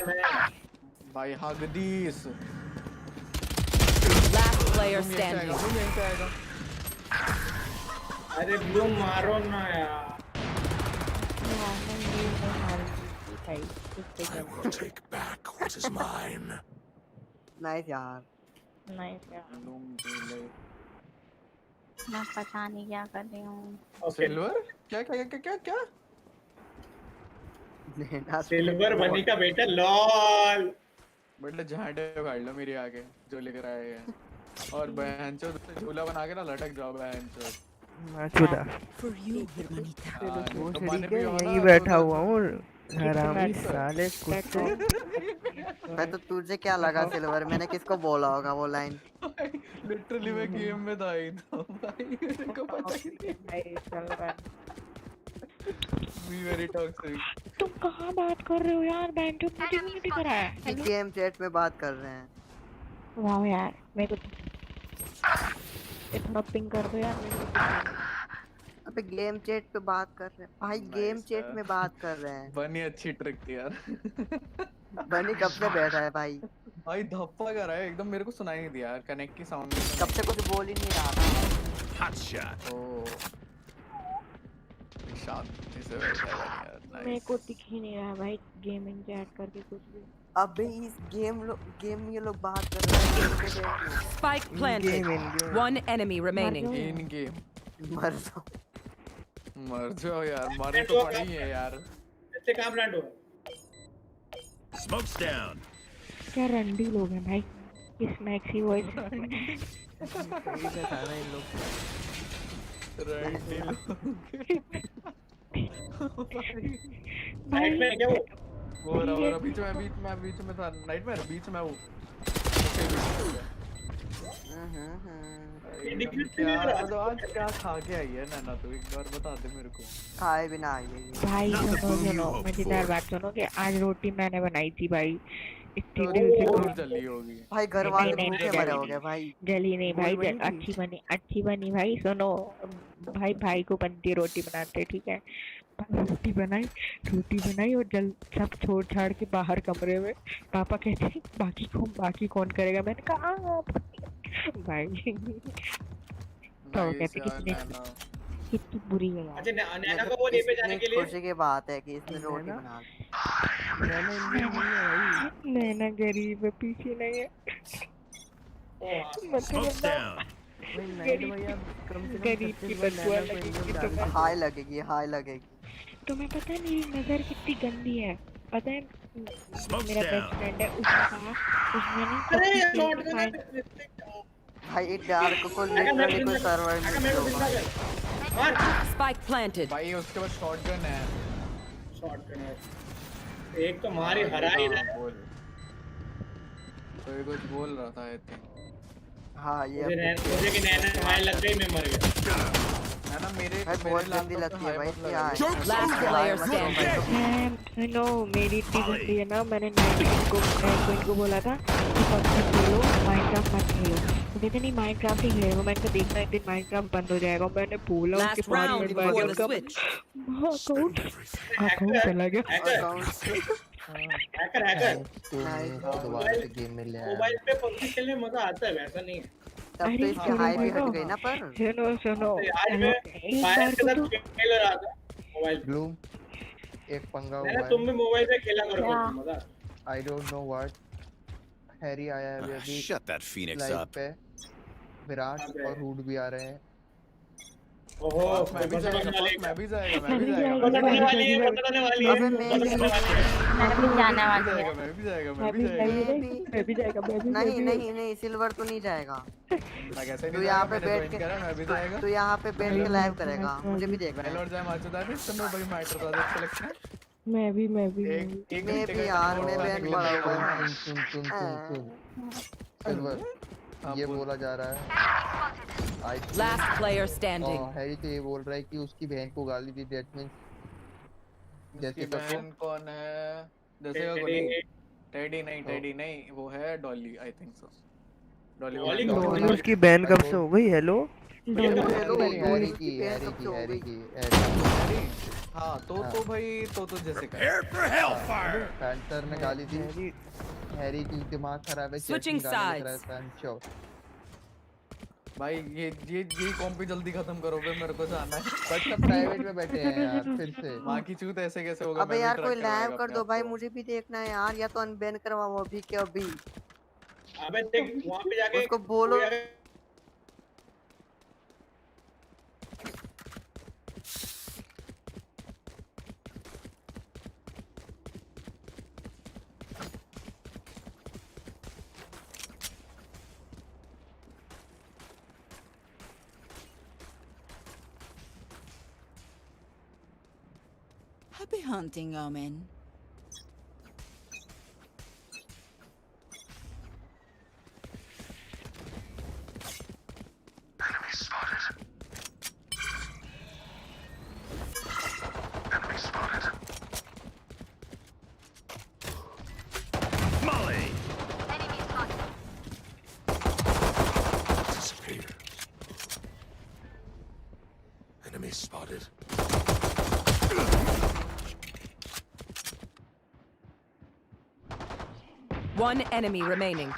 भाई हागदीस। Last player standing. अरे ब्लूम मारो ना यार। I will take back what is mine. Nice यार। मैं पता नहीं क्या कर रही हूँ। सिल्वर? क्या? सिल्वर बनी का बेटा लॉल। बेटा झांटे उखाड़ लो मेरी आगे जो लेकर आए हैं। और बहन चो झूला बना के ना लटक जाओ बहन चो। चुदा। यही बैठा हुआ हूँ हरामी साले कुत्ते। मैं तो तुझे क्या लगा सिल्वर? मैंने किसको बोला होगा वो लाइन? लिटरली मैं गेम में था ही तो भाई मेरे को पता ही नहीं। Be very toxic. तुम कहाँ बात कर रहे हो यार? बैंड मुझे नहीं दिख रहा है। गेम चैट में बात कर रहे हैं। वाह यार मेरे को इतना पिंग कर दो यार मेरे को। अबे गेम चैट पे बात कर रहे हैं भाई। गेम चैट में बात कर रहे हैं। बनी अच्छी ट्रिक थी यार। बनी कब से बैठा है भाई? भाई धप्पा कर रहा है एकदम। मेरे को सुनाई नहीं दिया यार कनेक्ट की साउंड। कब से कुछ बोल ही नहीं रहा था। Hot shot. शांति से बैठा है यार। मेरे को दिख ही नहीं रहा भाई गेमिंग चैट करके कुछ भी। अबे इस गेम में ये लोग बात कर रहे हैं। Spike planted. One enemy remaining. इन गेम मर जाओ यार। मारे तो पड़े ही है यार। इससे कहाँ प्लांट हुआ? Smoke's down. क्या रंडी लोग हैं भाई इस मैक्सी वॉइस में। रंडी लोग। नाइटमेयर क्या वो रहा बीच में था। नाइटमेयर बीच में वो। आज क्या खा के आई है नैना? तो एक बार बता दे मेरे को। खाए बिना आई है भाई। सुनो मजेदार बात सुनो कि आज रोटी मैंने बनाई थी भाई। इतनी दिल से जली होगी भाई। घर वाले भूखे मरे हो गए भाई। जली नहीं भाई। अच्छी बनी भाई। सुनो भाई को बनती रोटी बनाते ठीक है। रोटी बनाई और जल सब छोड़ छाड़ के बाहर कमरे में। पापा कहते हैं बाकी कौन करेगा? मैंने कहा भाई। तो कहते कितने कितनी बुरी है यार। अच्छा नैना को बोल ए पे जाने के लिए। खुशी की बात है कि इसने रोटी बना ली। नैना गरीब है, पीछे नहीं है। Smoke's down. गरीब की बदुआ लगेगी तुम्हें। हाय लगेगी। तुम्हें पता है मेरी नजर कितनी गंदी है? पता है मेरा बेस्ट फ्रेंड है, उसने ना भाई डार्क को लिटरली कोई सर्वर में Spike planted. भाई उसके पास शॉटगन है। शॉटगन है। एक तो मारी हरा ही रहा है। तो ये कुछ बोल रहा था आई थिंक। हाँ ये मुझे कि नैना मार लग गई, मैं मर गया। नैना मेरे बहुत गंदी लगती है भाई क्या है? Last player standing. नो मेरी इतनी गंदी है ना, मैंने इनको बोला था कि PUBG खेलो, माइनक्राफ्ट मत खेलो। तो कहते नहीं माइनक्राफ्ट ही खेलेगा। मैंने कहा देखना एक दिन माइनक्राफ्ट बंद हो जाएगा। मैंने बोला उसके बाद अकाउंट चला गया। हैकर दोबारा से गेम में ले आया। मोबाइल पे PUBG खेलने में मजा आता है, वैसा नहीं है। तब तो इसकी हाई भी हट गई ना पर। सुनो आज मैं फायर के साथ खेल रहा था मोबाइल। ब्लूम एक पंगा हुआ है। तुम भी मोबाइल पे खेला करो, मजा। I don't know what. Harry आया है अभी। Shut that phoenix live up. पे विराट और रूड भी आ रहे हैं। ओहो मैं भी जाएगा। बताने वाली है। मैं भी अबे मैं भी जाने वाली है। नहीं सिल्वर तो नहीं जाएगा। तू यहाँ पे बैठ के लाइव करेगा, मुझे भी देखना है। मैं भी यार मैं बैन पड़ा हुआ है। सुन सिल्वर ये बोला जा रहा है Last player standing. हैरी तो ये बोल रहा है कि उसकी बहन को गाली दी। दैट मींस जैसे बहन कौन है? जैसे टेडी नहीं वो है Dolly I think so. Dolly उसकी बहन कब से हो गई? हेलो हैरी की हाँ तो भाई तो जैसे पैंथर ने गाली दी। हैरी की दिमाग खराब है। Switching sides. भाई ये कॉम्प भी जल्दी खत्म करो बे, मेरे को जाना है। बट सब प्राइवेट में बैठे हैं यार फिर से। मां की चूत ऐसे कैसे होगा? अबे यार कोई लाइव कर दो भाई, मुझे भी देखना है यार। या तो अनबैन करवाओ अभी के अभी। अबे देख वहां पे जाके उसको बोलो। Happy hunting, Omen. Enemy spotted. Molly. Disappear. Enemy spotted. One enemy remaining.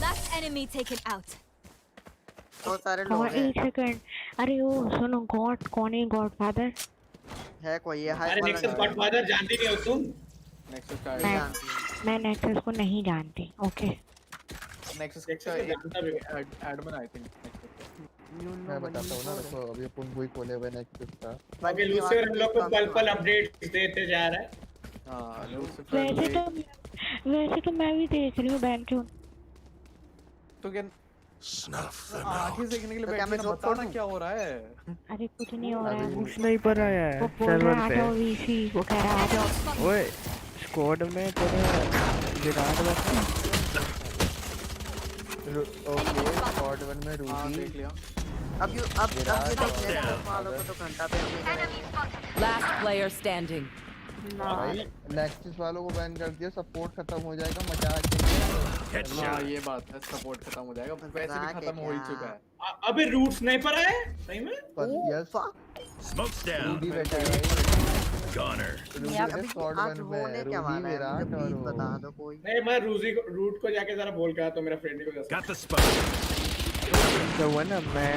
Last enemy taken out. बहुत सारे लोग हैं। एक सेकंड, अरे ओ सुनो, गॉड कौन है? गॉडफादर है कोई? ये हाई अरे नेक्सस गॉडफादर जानती नहीं हो तुम? नेक्सस का मैं नेक्सस को नहीं जानती। ओके नेक्सस का एडमिन आई थिंक। मैं बताता हूँ ना, देखो अभी अपन वही खोले हुए नेक्सस का। अभी लूसीफर हम लोग को पल-पल अपडेट्स देते जा रहा है। हां लूसीफर वैसे तो मैं भी देख रही हूँ बैन क्यों। तो क्या Snuff them आंखें देखने के लिए बैठ के बता ना क्या हो रहा है। अरे कुछ नहीं हो रहा है। कुछ नहीं पर आया है सर्वर पे। वीसी वो कह रहा है आ जाओ। ओए स्क्वाड में तेरा विराट बैठा। ओके स्क्वाड 1 में रूबी देख लिया। अब वालों को तो घंटा पे। Last player standing. भाई नेक्सस वालों को बैन कर दिया, सपोर्ट खत्म हो जाएगा, मजाक नहीं है। हाँ ये बात है, सपोर्ट खत्म हो जाएगा, वैसे भी खत्म हो ही चुका है। अबे रूट स्नाइपर है सही में? Yes Smokes down. रूडी बैठा है भाई। Goner. रूडी यार मेरे अभी स्क्वाड आज वन होने में क्या रूडी वाला है, मुझे विराट और प्लीज वो बता दो कोई। नहीं मैं रूट को जाके जरा बोल के आया तो मेरा फ्रेंड को जैसा। Got the spot. क्या हुआ ना, मैं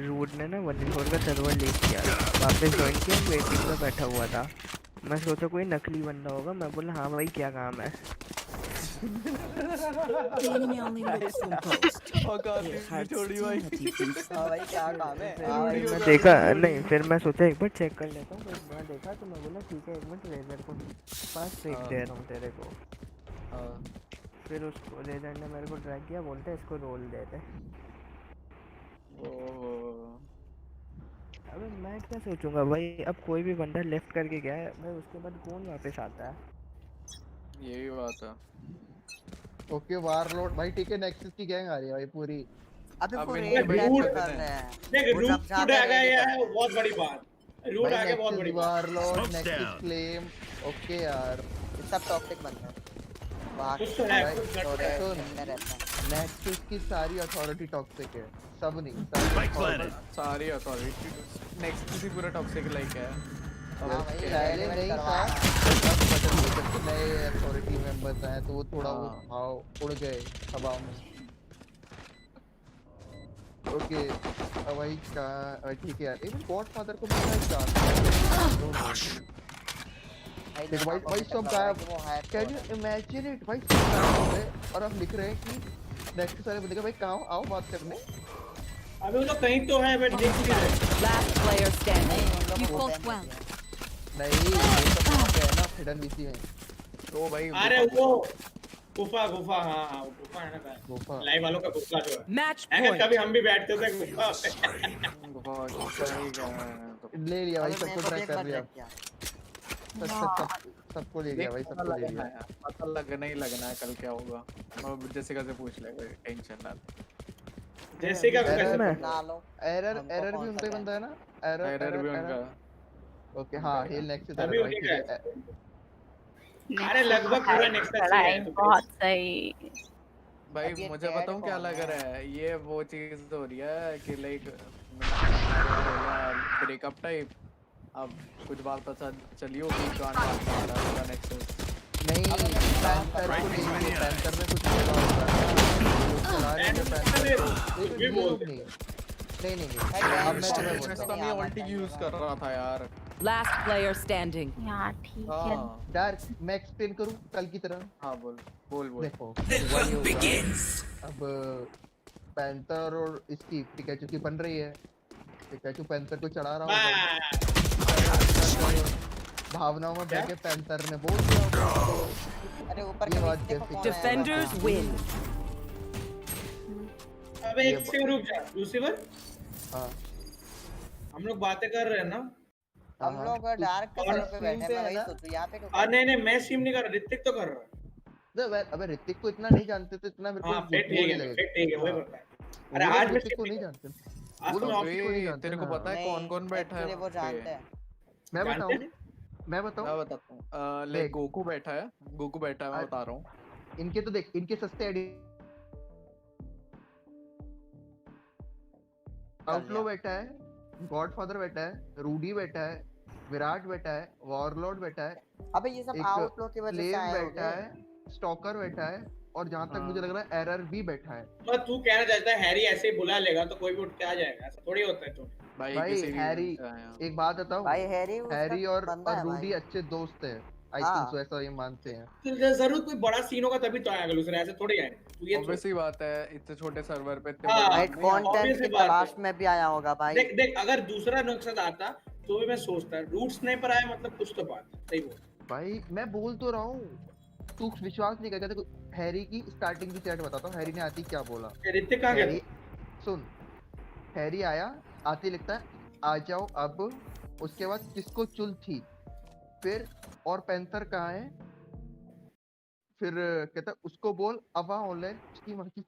रूट ने ना 1v4 का सर्वर लीक किया, वापस ज्वाइन किया, वेटिंग में बैठा हुआ था। मैं सोचा कोई नकली बंदा होगा, मैं बोला हाँ भाई क्या काम है। The enemy only looks when post. It hurts eternity from हाँ भाई क्या काम है? मैं देखा नहीं, फिर मैं सोचा एक बार चेक कर लेता हूँ, फिर मैं देखा तो मैं बोला ठीक है एक मिनट रेजर को पास फेंक दे रहा हूँ तेरे को। फिर उसको रेजर ने मेरे को ड्रैग किया, बोलते इसको रोल दे दे। अबे मैं क्या सोचूंगा भाई, अब कोई भी बंदा लेफ्ट करके गया है भाई, उसके बाद कौन वापस आता है? यही बात है। ओके वारलोड भाई ठीक है, नेक्सस की गैंग आ रही है भाई पूरी। अबे वो इनके रेड भाई कैसे रूट कर रहे हैं? देख वो रूट जब आ जाता है गया रेड है बहुत बड़ी बात। रूट आ गया बहुत बड़ी बात। वारलोड Smokes nexus down. Claim okay यार। सब टॉक्सिक बंदे हैं। बाकी कुछ तो है, भाई, कुछ थोड़े सुन, अंदर रहते हैं। नेक्सस की सारी अथॉरिटी टॉक्सिक है, सब नहीं Spike सब। planted. सारी अथॉरिटी नेक्स्ट किसी पूरा टॉक्सिक लाइक है। हाँ भाई पहले रेड नहीं करवा था, अब बदल गए, जब नए अथॉरिटी मेंबर्स आए तो वो थोड़ा वो हाँ। भाव उड़ गए हवा में। ओके अब भाई का ठीक है यार, इवन गॉडफादर को मिला है चांस। देखो भाई भाई सब गायब। कैन यू इमेजिन इट भाई, सब गायब हो गए और अब लिख रहे हैं कि नेक्स्ट सारे बंदे का भाई कहाँ आओ बात करने। अबे वो लोग कहीं तो है बट देख नहीं रहे। Last player standing. You fought well. नहीं ये सब वहाँ पे है ना हिडन वीसी में। तो भाई अरे वो गुफा गुफा हाँ हाँ वो गुफा है ना गुफा। लाइव वालों का गुफा जो है। Match अगर point. कभी हम भी बैठते थे गुफा पे। ले लिया भाई, अबे मेरे सबको को भी ट्रैक एक कर बार लिया, ट्रैक किया। सबको ले लिया भाई, सबको ले लिया। पता लगना ही लगना है कल क्या होगा। अब जेसिका से पूछ ले, कोई टेंशन ना ले। जेसिका को कैसे ना लो। एरर एरर भी उनका ही बंदा है ना? एरर भी उनका। ओके हाँ हेल नेक्स्ट अभी है उन्हीं ठीक का है। अरे लगभग पूरा नेक्स्ट चला है, बहुत सही। भाई मुझे बताऊं क्या लग रहा है, ये वो चीज हो रही है कि लाइक ब्रेकअप टाइप। अब कुछ बात पता चली होगी कांड वाला नेक्सस। नहीं पैंथर को नहीं, पैंथर में कुछ बोला होगा चला रहे थे पैंथर भी बोल नहीं अब मैं तुम्हें बोलता तो मैं ऑल्टी यूज कर रहा था यार। Last player standing. यार ठीक है। डार्क मैं एक्सप्लेन करूं कल की तरह। हाँ बोल बोल बोल। देखो अब पैंथर और इसकी पिकाचू की बन रही है, पिकाचू पैंथर को चढ़ा रहा होगा, भावनाओं में बह के पैंथर ने बोल दिया होगा। अरे ऊपर ये के बात नीचे देखो जैसी कौन है। Defenders win. अबे एक सेकंड रुक जा लूसीफर। हाँ हम लोग बातें कर रहे हैं ना। हम लोग डार्क के सर्वर पे बैठे हैं, मैं वही सोचूं यहाँ पे क्यों। नहीं मैं स्ट्रीम नहीं कर रहा, ऋतिक तो कर रहा है। अबे ऋतिक को इतना नहीं जानते तो इतना मेरे को हाँ फिर ठीक है ठीक है वही बता है। अरे आज ऋतिक को नहीं जानते, आज तो ऑफिस को नहीं जानते। तेरे को पता है कौन कौन बैठा है? वो जानते हैं। मैं बताऊं मैं बताता हूँ। लाइक गोकू बैठा है, गोकू बैठा है, मैं बता रहा हूँ। इनके तो देख, इनके सस्ते आईडी आउटलो बैठा है, गॉडफादर बैठा है, रूडी बैठा है, विराट बैठा है, वॉरलॉर्ड बैठा है। अबे ये सब आउटलो की वजह से आए बैठा है, स्टॉकर बैठा है और जहां तक मुझे लग रहा है एरर भी बैठा है। तो तू कहना चाहता है हैरी ऐसे ही बुला लेगा तो कोई भी उठ के आ जाएगा, ऐसा थोड़ी होता है। तो भाई हैरी एक बात बताऊं, भाई हैरी और रूडी अच्छे दोस्त हैं, आई थिंक सो, ऐसा ये मानते हैं। तो जरूर कोई बड़ा सीन होगा तभी तो आएगा दूसरा, ऐसे थोड़ी आएगा। तू ये ऑब्वियस सी बात है, इतने छोटे सर्वर पे कंटेंट की तलाश में भी आया होगा भाई। देख अगर दूसरा मकसद आता तो भी मैं सोचता रूट स्नाइपर आया मतलब कुछ तो बात सही बोल। भाई मैं बोल तो रहा हूँ, तू विश्वास नहीं करता। देखो हैरी की स्टार्टिंग की चैट बताता हूँ, हैरी ने आती क्या बोला। ऋतिक कहाँ गया? सुन, हैरी आया, आते लिखता है आ जाओ अब, उसके बाद किसको चुल थी, फिर और पैंथर कहाँ है, फिर कहता उसको बोल अब ऑनलाइन उसकी माँ की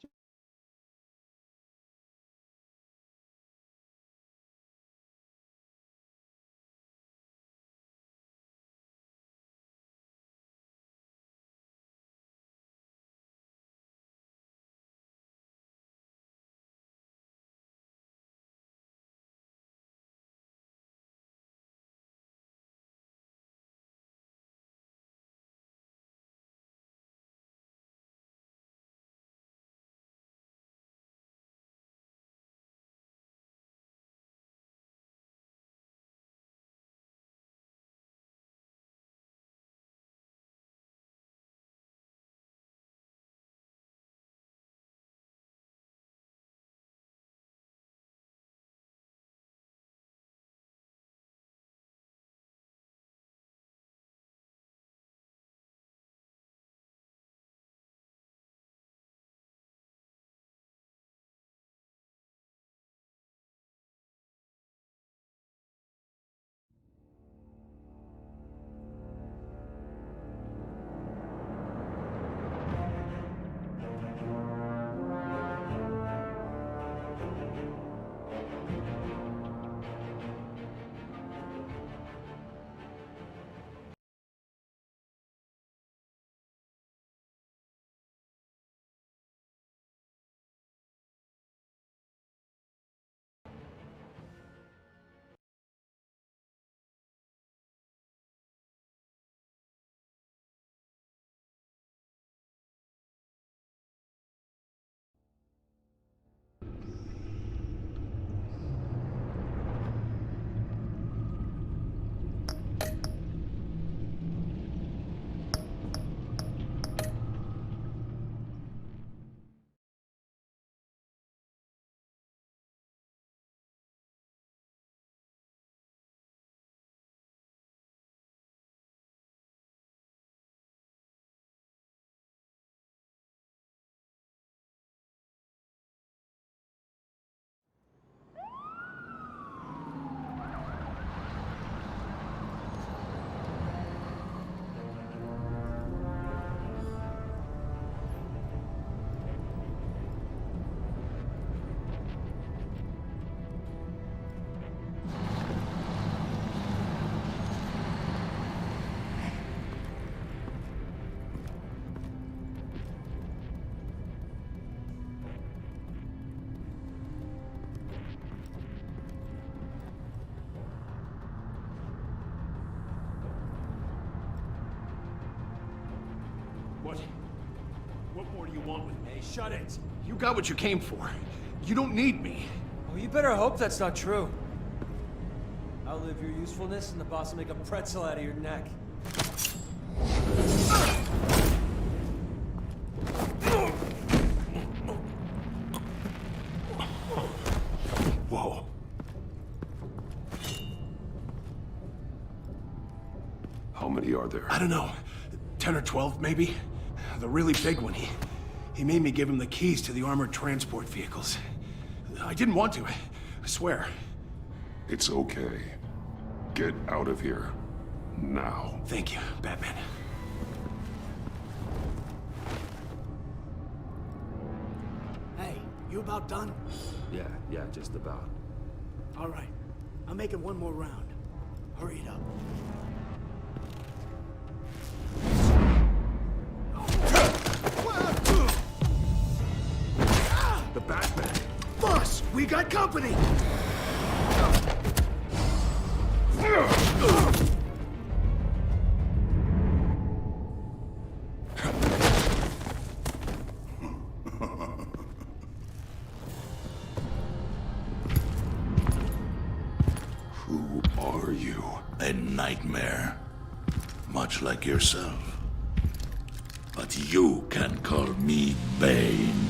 do you want with me? Hey, shut it. You got what you came for. You don't need me. Well, you better hope that's not true. Outlive your usefulness, and the boss will make a pretzel out of your neck. Whoa. How many are there? I don't know. 10 or 12, maybe? The really big one, he made me give him the keys to the armored transport vehicles. I didn't want to, I swear. It's okay. Get out of here. Now. Thank you, Batman. Hey, you about done? Yeah, just about. All right. I'll make it one more round. Hurry it up. The Batman. Boss, we got company! Who are you? A nightmare. Much like yourself. But you can call me Bane.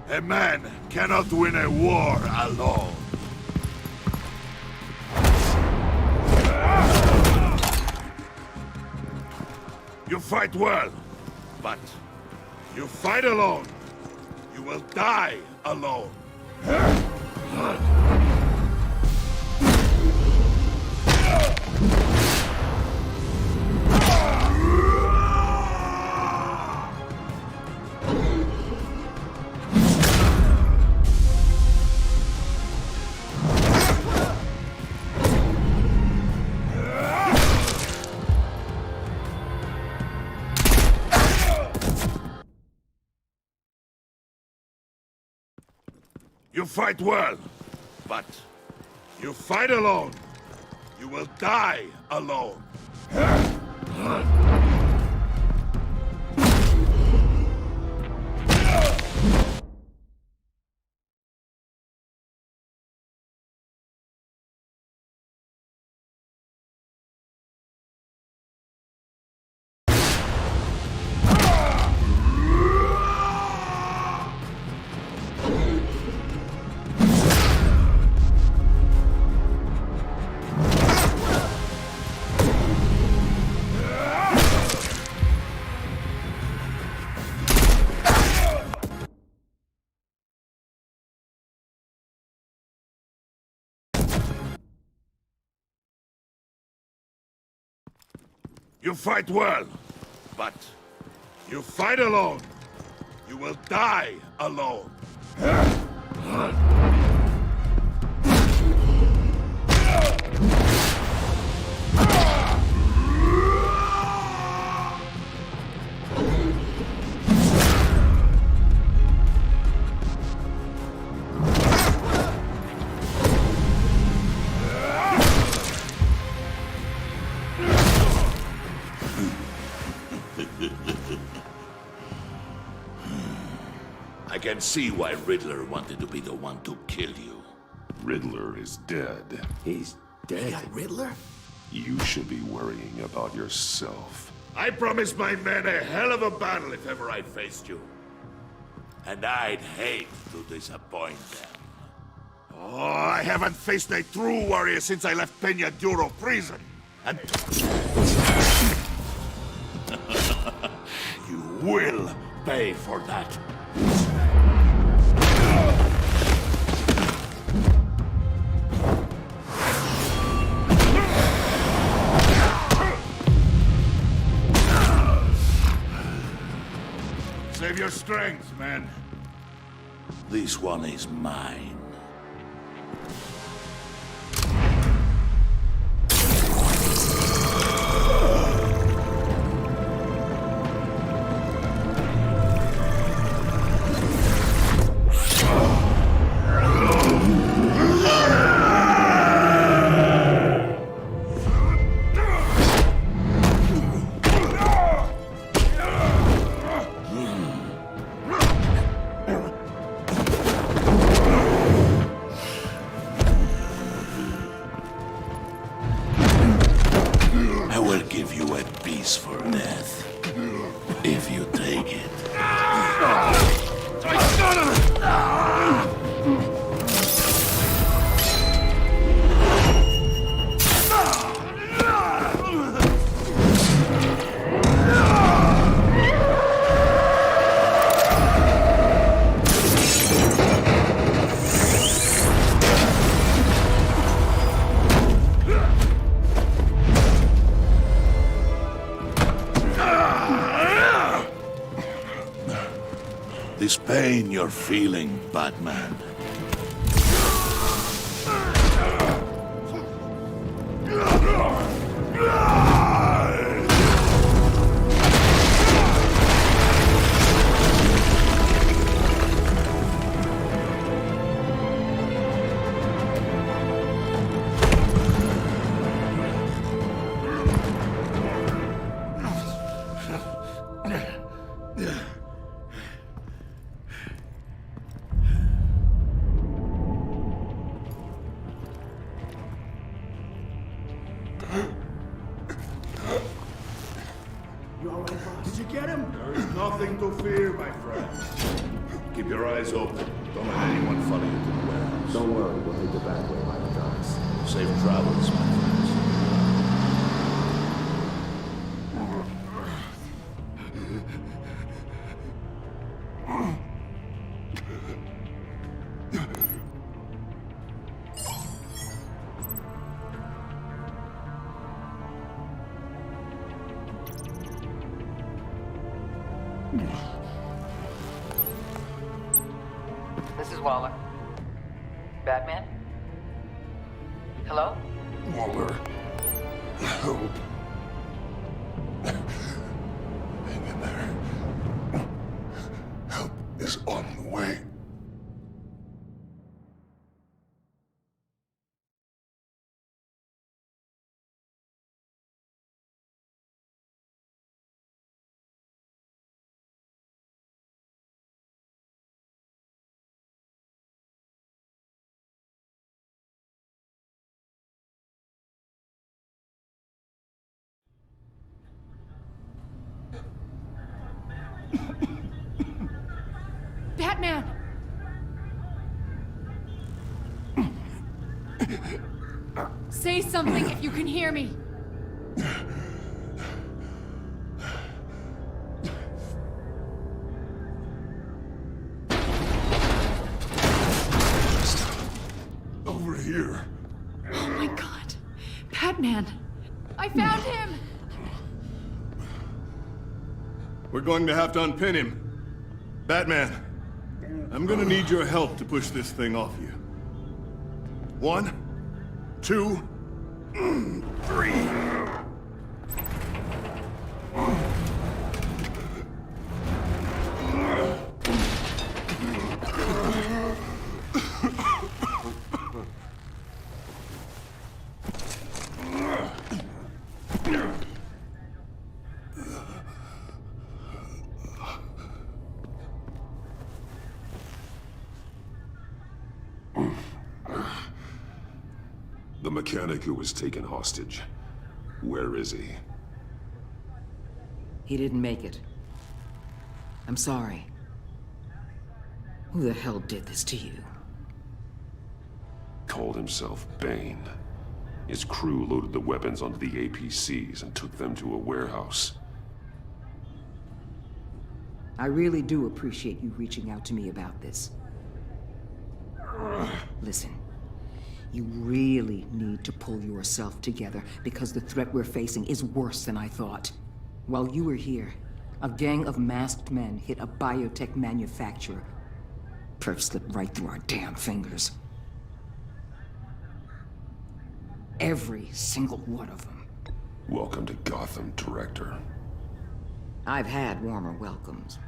A man cannot win a war alone. You fight well, but you fight alone. You will die alone. You fight well, but you fight alone. You will die alone. You fight well, but you fight alone. You will die alone. I can see why Riddler wanted to be the one to kill you. Riddler is dead. He's dead? You got Riddler? You should be worrying about yourself. I promised my men a hell of a battle if ever I faced you. And I'd hate to disappoint them. Oh, I haven't faced a true warrior since I left Peña Duro prison. And... you will pay for that. Save your strength, man. This one is mine. I will give you a peaceful death. If you take it. This pain you're feeling, Batman. You all right, boss? Did you get him? There is nothing to fear, my friend. Keep your eyes open. Don't let anyone follow you to the warehouse. Don't worry, we'll take the back way by the docks. Safe travels, my friends. This is Waller. Batman? Hello? Waller. Help. Hang in there. Help is on the way. Batman! Say something if you can hear me. Over here. Oh my God. Batman! I found him! We're going to have to unpin him. Batman, I'm gonna need your help to push this thing off you. 1, 2, 3. The mechanic who was taken hostage. Where is he? He didn't make it. I'm sorry. Who the hell did this to you? Called himself Bane. His crew loaded the weapons onto the APCs and took them to a warehouse. I really do appreciate you reaching out to me about this. Listen, you really need to pull yourself together because the threat we're facing is worse than I thought. While you were here, a gang of masked men hit a biotech manufacturer. Perf slipped right through our damn fingers. Every single one of them. Welcome to Gotham, Director. I've had warmer welcomes.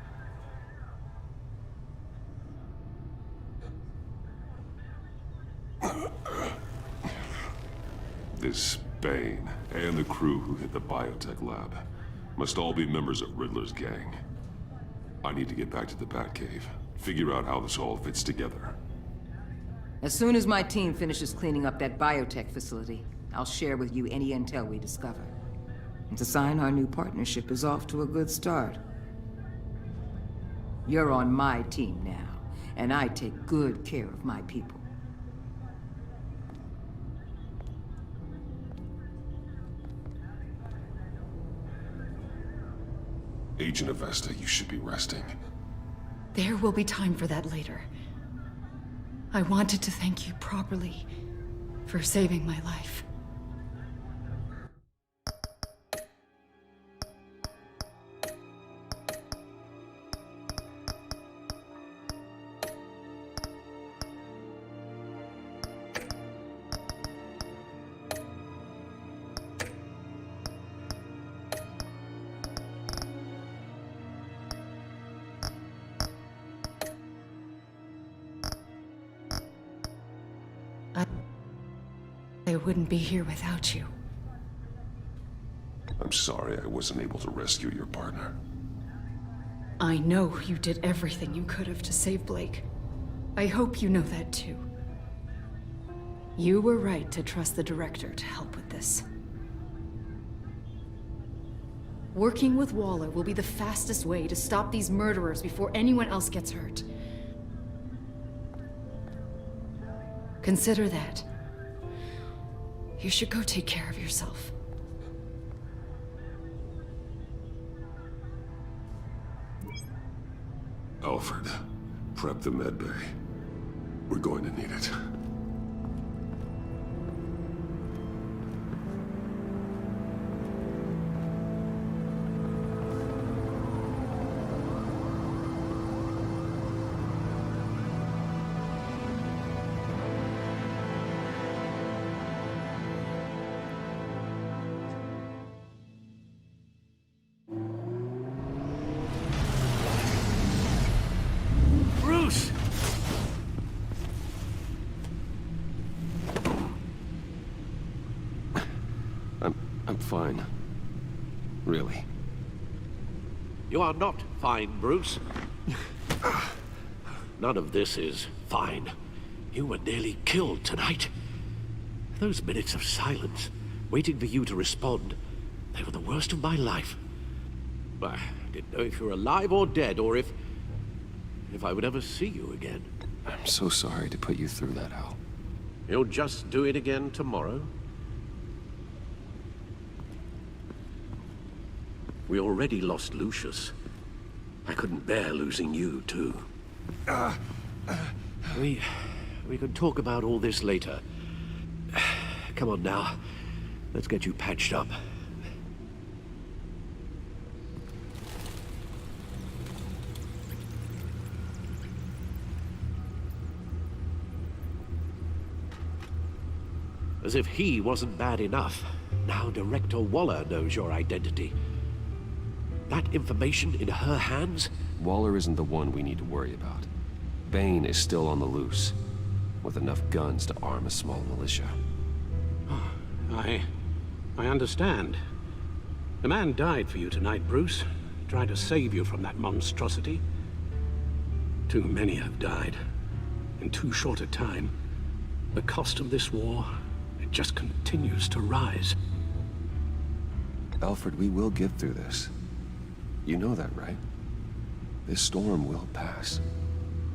This Bane and the crew who hit the biotech lab must all be members of Riddler's gang. I need to get back to the Batcave, figure out how this all fits together. As soon as my team finishes cleaning up that biotech facility, I'll share with you any intel we discover. It's a sign our new partnership is off to a good start. You're on my team now, and I take good care of my people. Agent Avesta, you should be resting. There will be time for that later. I wanted to thank you properly for saving my life. I wouldn't be here without you. I'm sorry I wasn't able to rescue your partner. I know you did everything you could have to save Blake. I hope you know that too. You were right to trust the director to help with this. Working with Waller will be the fastest way to stop these murderers before anyone else gets hurt. Consider that. You should go take care of yourself. Alfred, prep the med bay. We're going to need it. Bruce! I'm fine. Really. You are not fine, Bruce. None of this is fine. You were nearly killed tonight. Those minutes of silence, waiting for you to respond, they were the worst of my life. I didn't know if you were alive or dead, or if I would ever see you again. I'm so sorry to put you through that, Al. You'll just do it again tomorrow? We already lost Lucius. I couldn't bear losing you, too. We can talk about all this later. Come on now. Let's get you patched up. As if he wasn't bad enough, now Director Waller knows your identity. That information in her hands? Waller isn't the one we need to worry about. Bane is still on the loose, with enough guns to arm a small militia. I understand. The man died for you tonight, Bruce. Tried to save you from that monstrosity. Too many have died. In too short a time. The cost of this war, it just continues to rise. Alfred, we will get through this. You know that, right? This storm will pass.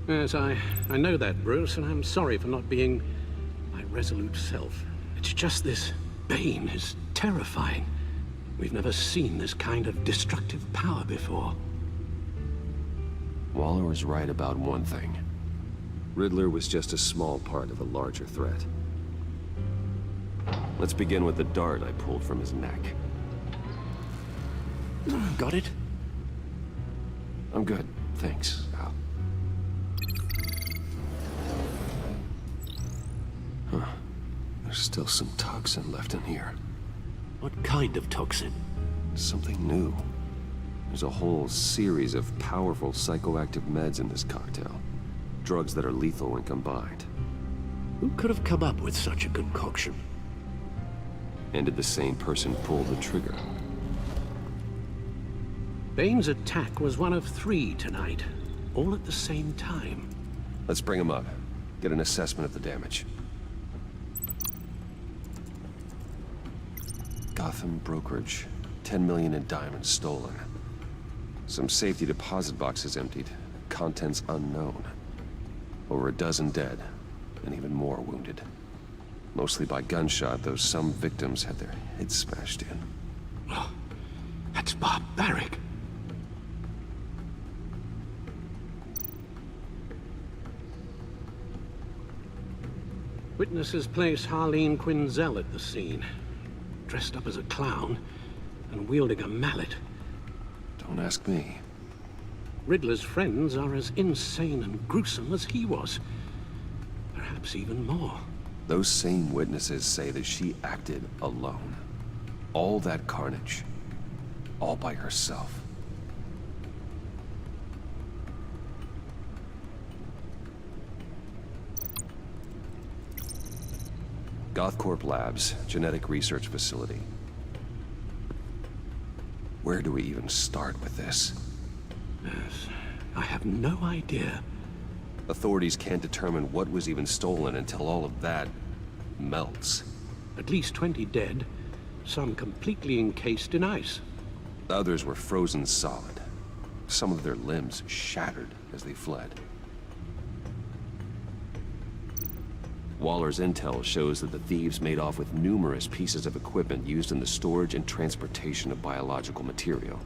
Yes, I know that, Bruce, and I'm sorry for not being my resolute self. It's just this Bane is terrifying. We've never seen this kind of destructive power before. Waller was right about one thing. Riddler was just a small part of a larger threat. Let's begin with the dart I pulled from his neck. Got it? I'm good, thanks, Al. Huh. There's still some toxin left in here. What kind of toxin? Something new. There's a whole series of powerful psychoactive meds in this cocktail. Drugs that are lethal when combined. Who could have come up with such a concoction? And did the same person pull the trigger? Bane's attack was one of 3 tonight, all at the same time. Let's bring him up. Get an assessment of the damage. Gotham Brokerage. 10 million in diamonds stolen. Some safety deposit boxes emptied, contents unknown. Over a dozen dead, and even more wounded. Mostly by gunshot, though some victims had their heads smashed in. Oh, that's barbaric. Witnesses place Harleen Quinzel at the scene, dressed up as a clown and wielding a mallet. Don't ask me. Riddler's friends are as insane and gruesome as he was. Perhaps even more. Those same witnesses say that she acted alone. All that carnage. All by herself. Gothcorp Labs, genetic research facility. Where do we even start with this? Yes, I have no idea. Authorities can't determine what was even stolen until all of that melts. At least 20 dead, some completely encased in ice. Others were frozen solid. Some of their limbs shattered as they fled. Waller's intel shows that the thieves made off with numerous pieces of equipment used in the storage and transportation of biological material.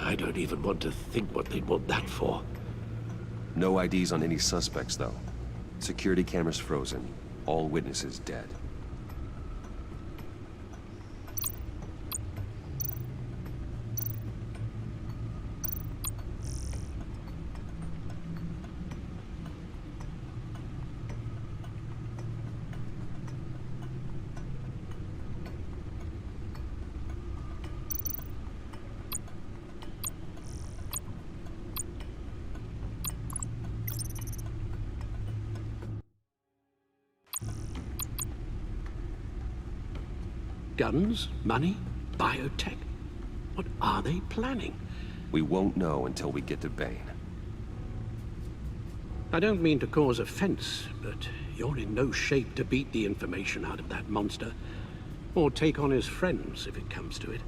I don't even want to think what they'd want that for. No IDs on any suspects, though. Security cameras frozen. All witnesses dead. Guns, money, biotech. What are they planning? We won't know until we get to Bane. I don't mean to cause offense, but you're in no shape to beat the information out of that monster, or take on his friends if it comes to it.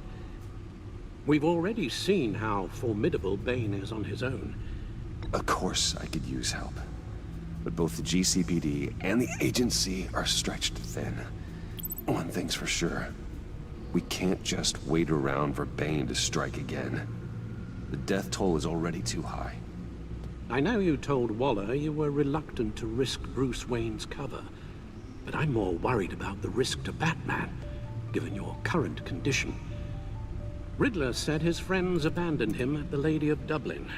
We've already seen how formidable Bane is on his own. Of course I could use help. But both the GCPD and the agency are stretched thin. One thing's for sure. We can't just wait around for Bane to strike again. The death toll is already too high. I know you told Waller you were reluctant to risk Bruce Wayne's cover, but I'm more worried about the risk to Batman, given your current condition. Riddler said his friends abandoned him at the Lady of Dublin.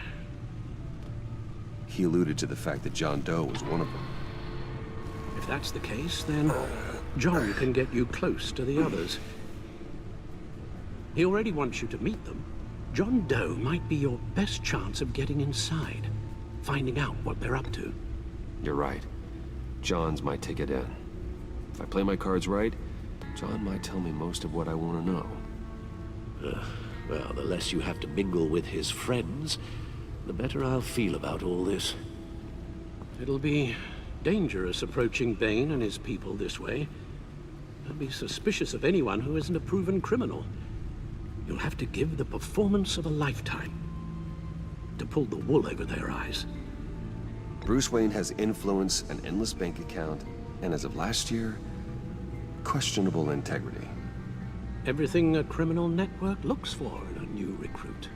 He alluded to the fact that John Doe was one of them. If that's the case, then John can get you close to the others. He already wants you to meet them. John Doe might be your best chance of getting inside, finding out what they're up to. You're right. John's my ticket in. If I play my cards right, John might tell me most of what I want to know. Well, the less you have to mingle with his friends, the better I'll feel about all this. It'll be dangerous approaching Bane and his people this way. They'll be suspicious of anyone who isn't a proven criminal. You'll have to give the performance of a lifetime to pull the wool over their eyes. Bruce Wayne has influence, an endless bank account, and as of last year, questionable integrity. Everything a criminal network looks for in a new recruit.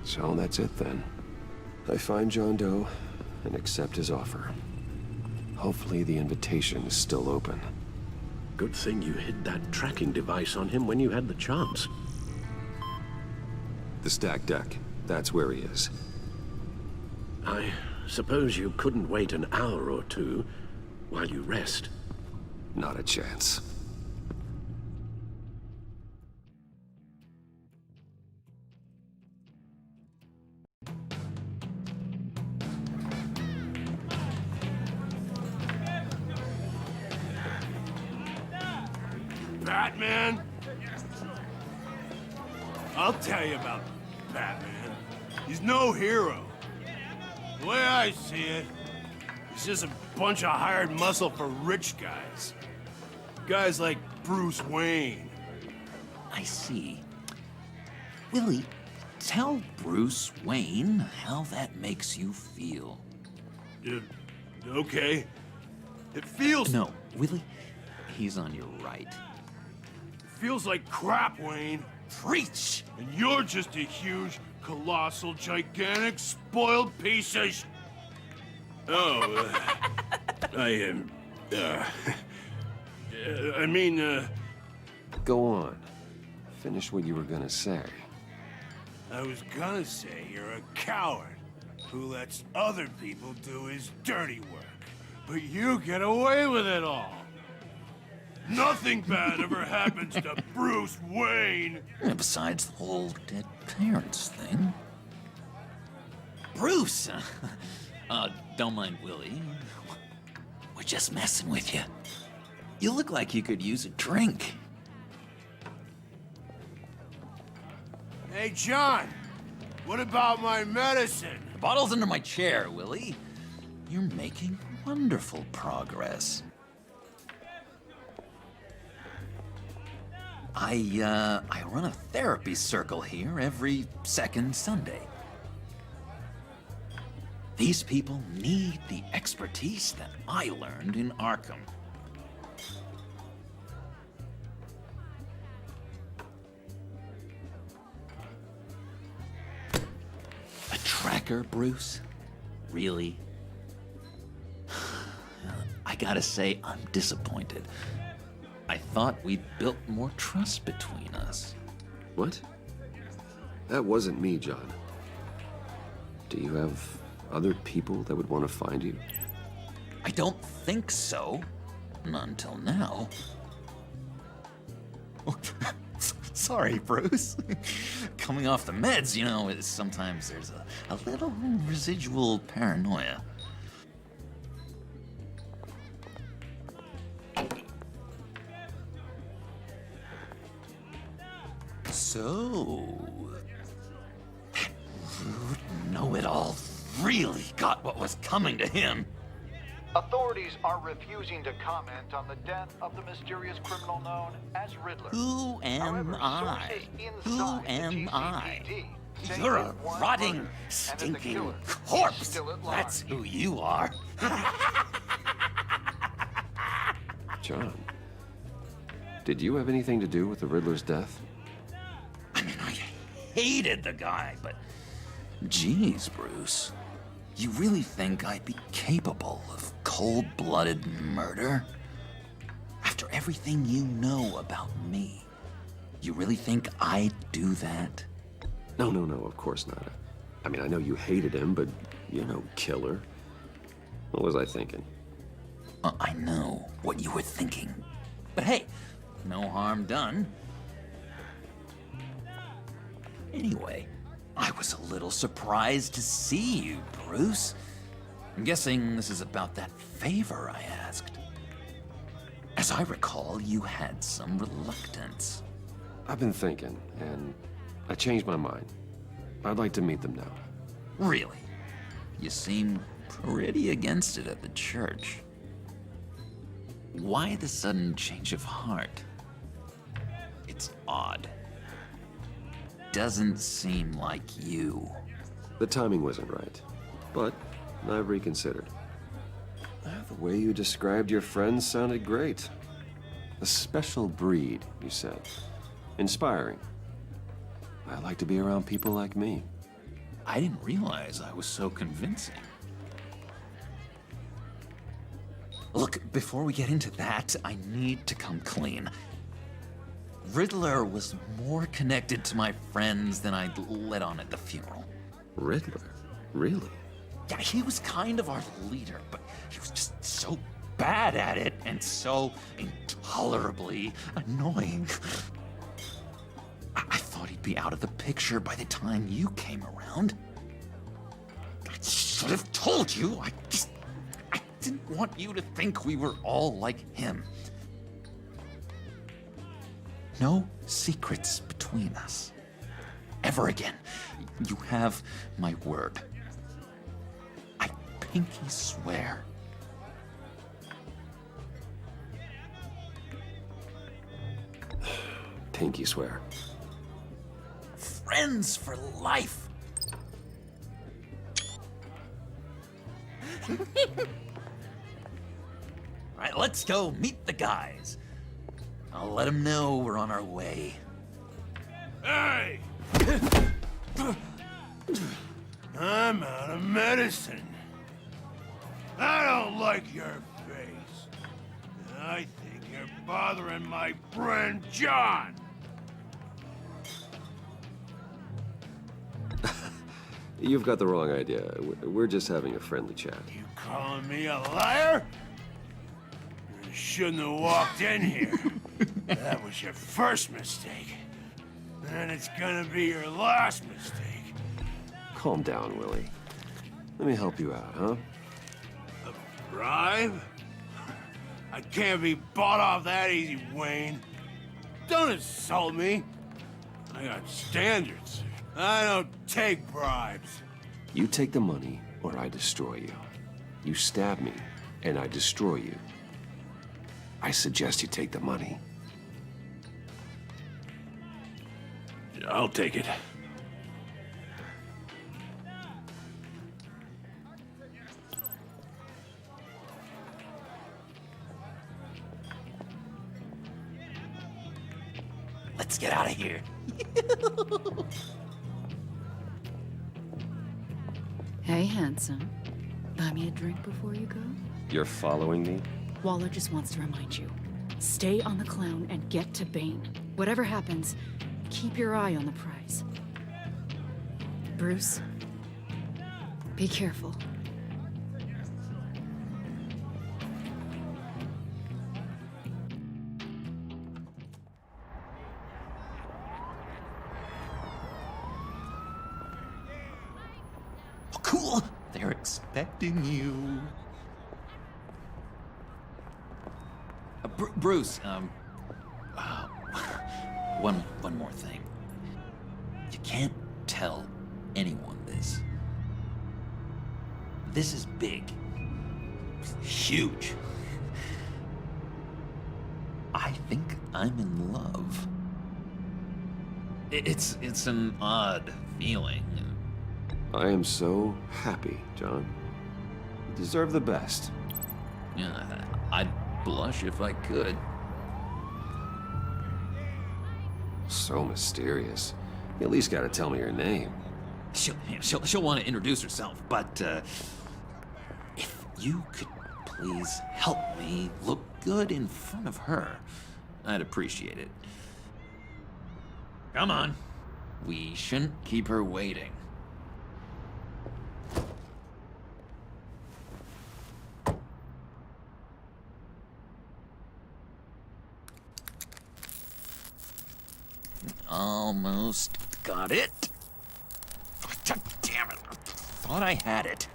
So that's it then. I find John Doe and accept his offer. Hopefully the invitation is still open. Good thing you hid that tracking device on him when you had the chance. The stack deck, that's where he is. I suppose you couldn't wait an hour or two while you rest? Not a chance. Batman? I'll tell you about Batman. He's no hero. The way I see it, he's just a bunch of hired muscle for rich guys. Guys like Bruce Wayne. I see. Willie, tell Bruce Wayne how that makes you feel. Okay. It feels... No, Willie, he's on your right. It feels like crap, Wayne. Preach! And you're just a huge, colossal, gigantic, spoiled piece of Oh, I mean, Go on. Finish what you were gonna say. I was gonna say you're a coward who lets other people do his dirty work. But you get away with it all. Nothing bad ever happens to Bruce Wayne. And besides the whole dead parents thing. Bruce! Don't mind Willie. We're just messing with you. You look like you could use a drink. Hey, John, what about my medicine? The bottle's under my chair, Willie. You're making wonderful progress. I run a therapy circle here every second Sunday. These people need the expertise that I learned in Arkham. A tracker, Bruce? Really? I gotta say, I'm disappointed. I thought we'd built more trust between us. What? That wasn't me, John. Do you have other people that would want to find you? I don't think so. Not until now. Sorry, Bruce. Coming off the meds, you know, sometimes there's a little residual paranoia. So, that rude know-it-all really got what was coming to him. Authorities are refusing to comment on the death of the mysterious criminal known as Riddler. Who am However, I? sources Who inside the am I? GCPD say You're he a was rotting, murdered, and that the stinking killer is corpse. still at large. That's who you are. John, did you have anything to do with the Riddler's death? Hated the guy, but geez, Bruce, you really think I'd be capable of cold-blooded murder? After everything you know about me, you really think I'd do that? No, of course not. I mean, I know you hated him, but you're no killer. What was I thinking? I know what you were thinking. But hey, no harm done. Anyway, I was a little surprised to see you, Bruce. I'm guessing this is about that favor I asked. As I recall, you had some reluctance. I've been thinking, and I changed my mind. I'd like to meet them now. Really? You seem pretty against it at the church. Why the sudden change of heart? It's odd. Doesn't seem like you. The timing wasn't right, but I've reconsidered. The way you described your friends sounded great. A special breed, you said. Inspiring. I like to be around people like me. I didn't realize I was so convincing. Look, before we get into that, I need to come clean. Riddler was more connected to my friends than I'd let on at the funeral. Riddler? Really? Yeah, he was kind of our leader, but he was just so bad at it and so intolerably annoying. I thought he'd be out of the picture by the time you came around. I should have told you. I didn't want you to think we were all like him. No secrets between us. Ever again. You have my word. I pinky swear. Pinky swear. friends for life. All right, let's go meet the guys. I'll let them know we're on our way. Hey! I'm out of medicine. I don't like your face. I think you're bothering my friend John. You've got the wrong idea. We're just having a friendly chat. You calling me a liar? You shouldn't have walked in here. That was your first mistake. And it's gonna be your last mistake. Calm down, Willie. Let me help you out, huh? A bribe? I can't be bought off that easy, Wayne. Don't insult me. I got standards. I don't take bribes. You take the money, or I destroy you. You stab me, and I destroy you. I suggest you take the money. I'll take it. Let's get out of here. Hey, handsome. Buy me a drink before you go? You're following me? Waller just wants to remind you. Stay on the clown and get to Bane. Whatever happens, keep your eye on the prize. Bruce, be careful. Oh, cool. They're expecting you. Bruce, one more thing. You can't tell anyone this. This is big. Huge. I think I'm in love. It's an odd feeling. I am so happy, John. You deserve the best. Yeah, I'd blush if I could. So mysterious. You at least gotta tell me your name. She'll want to introduce herself, but if you could please help me look good in front of her, I'd appreciate it. Come on. We shouldn't keep her waiting. Almost got it. Damn it. I thought I had it.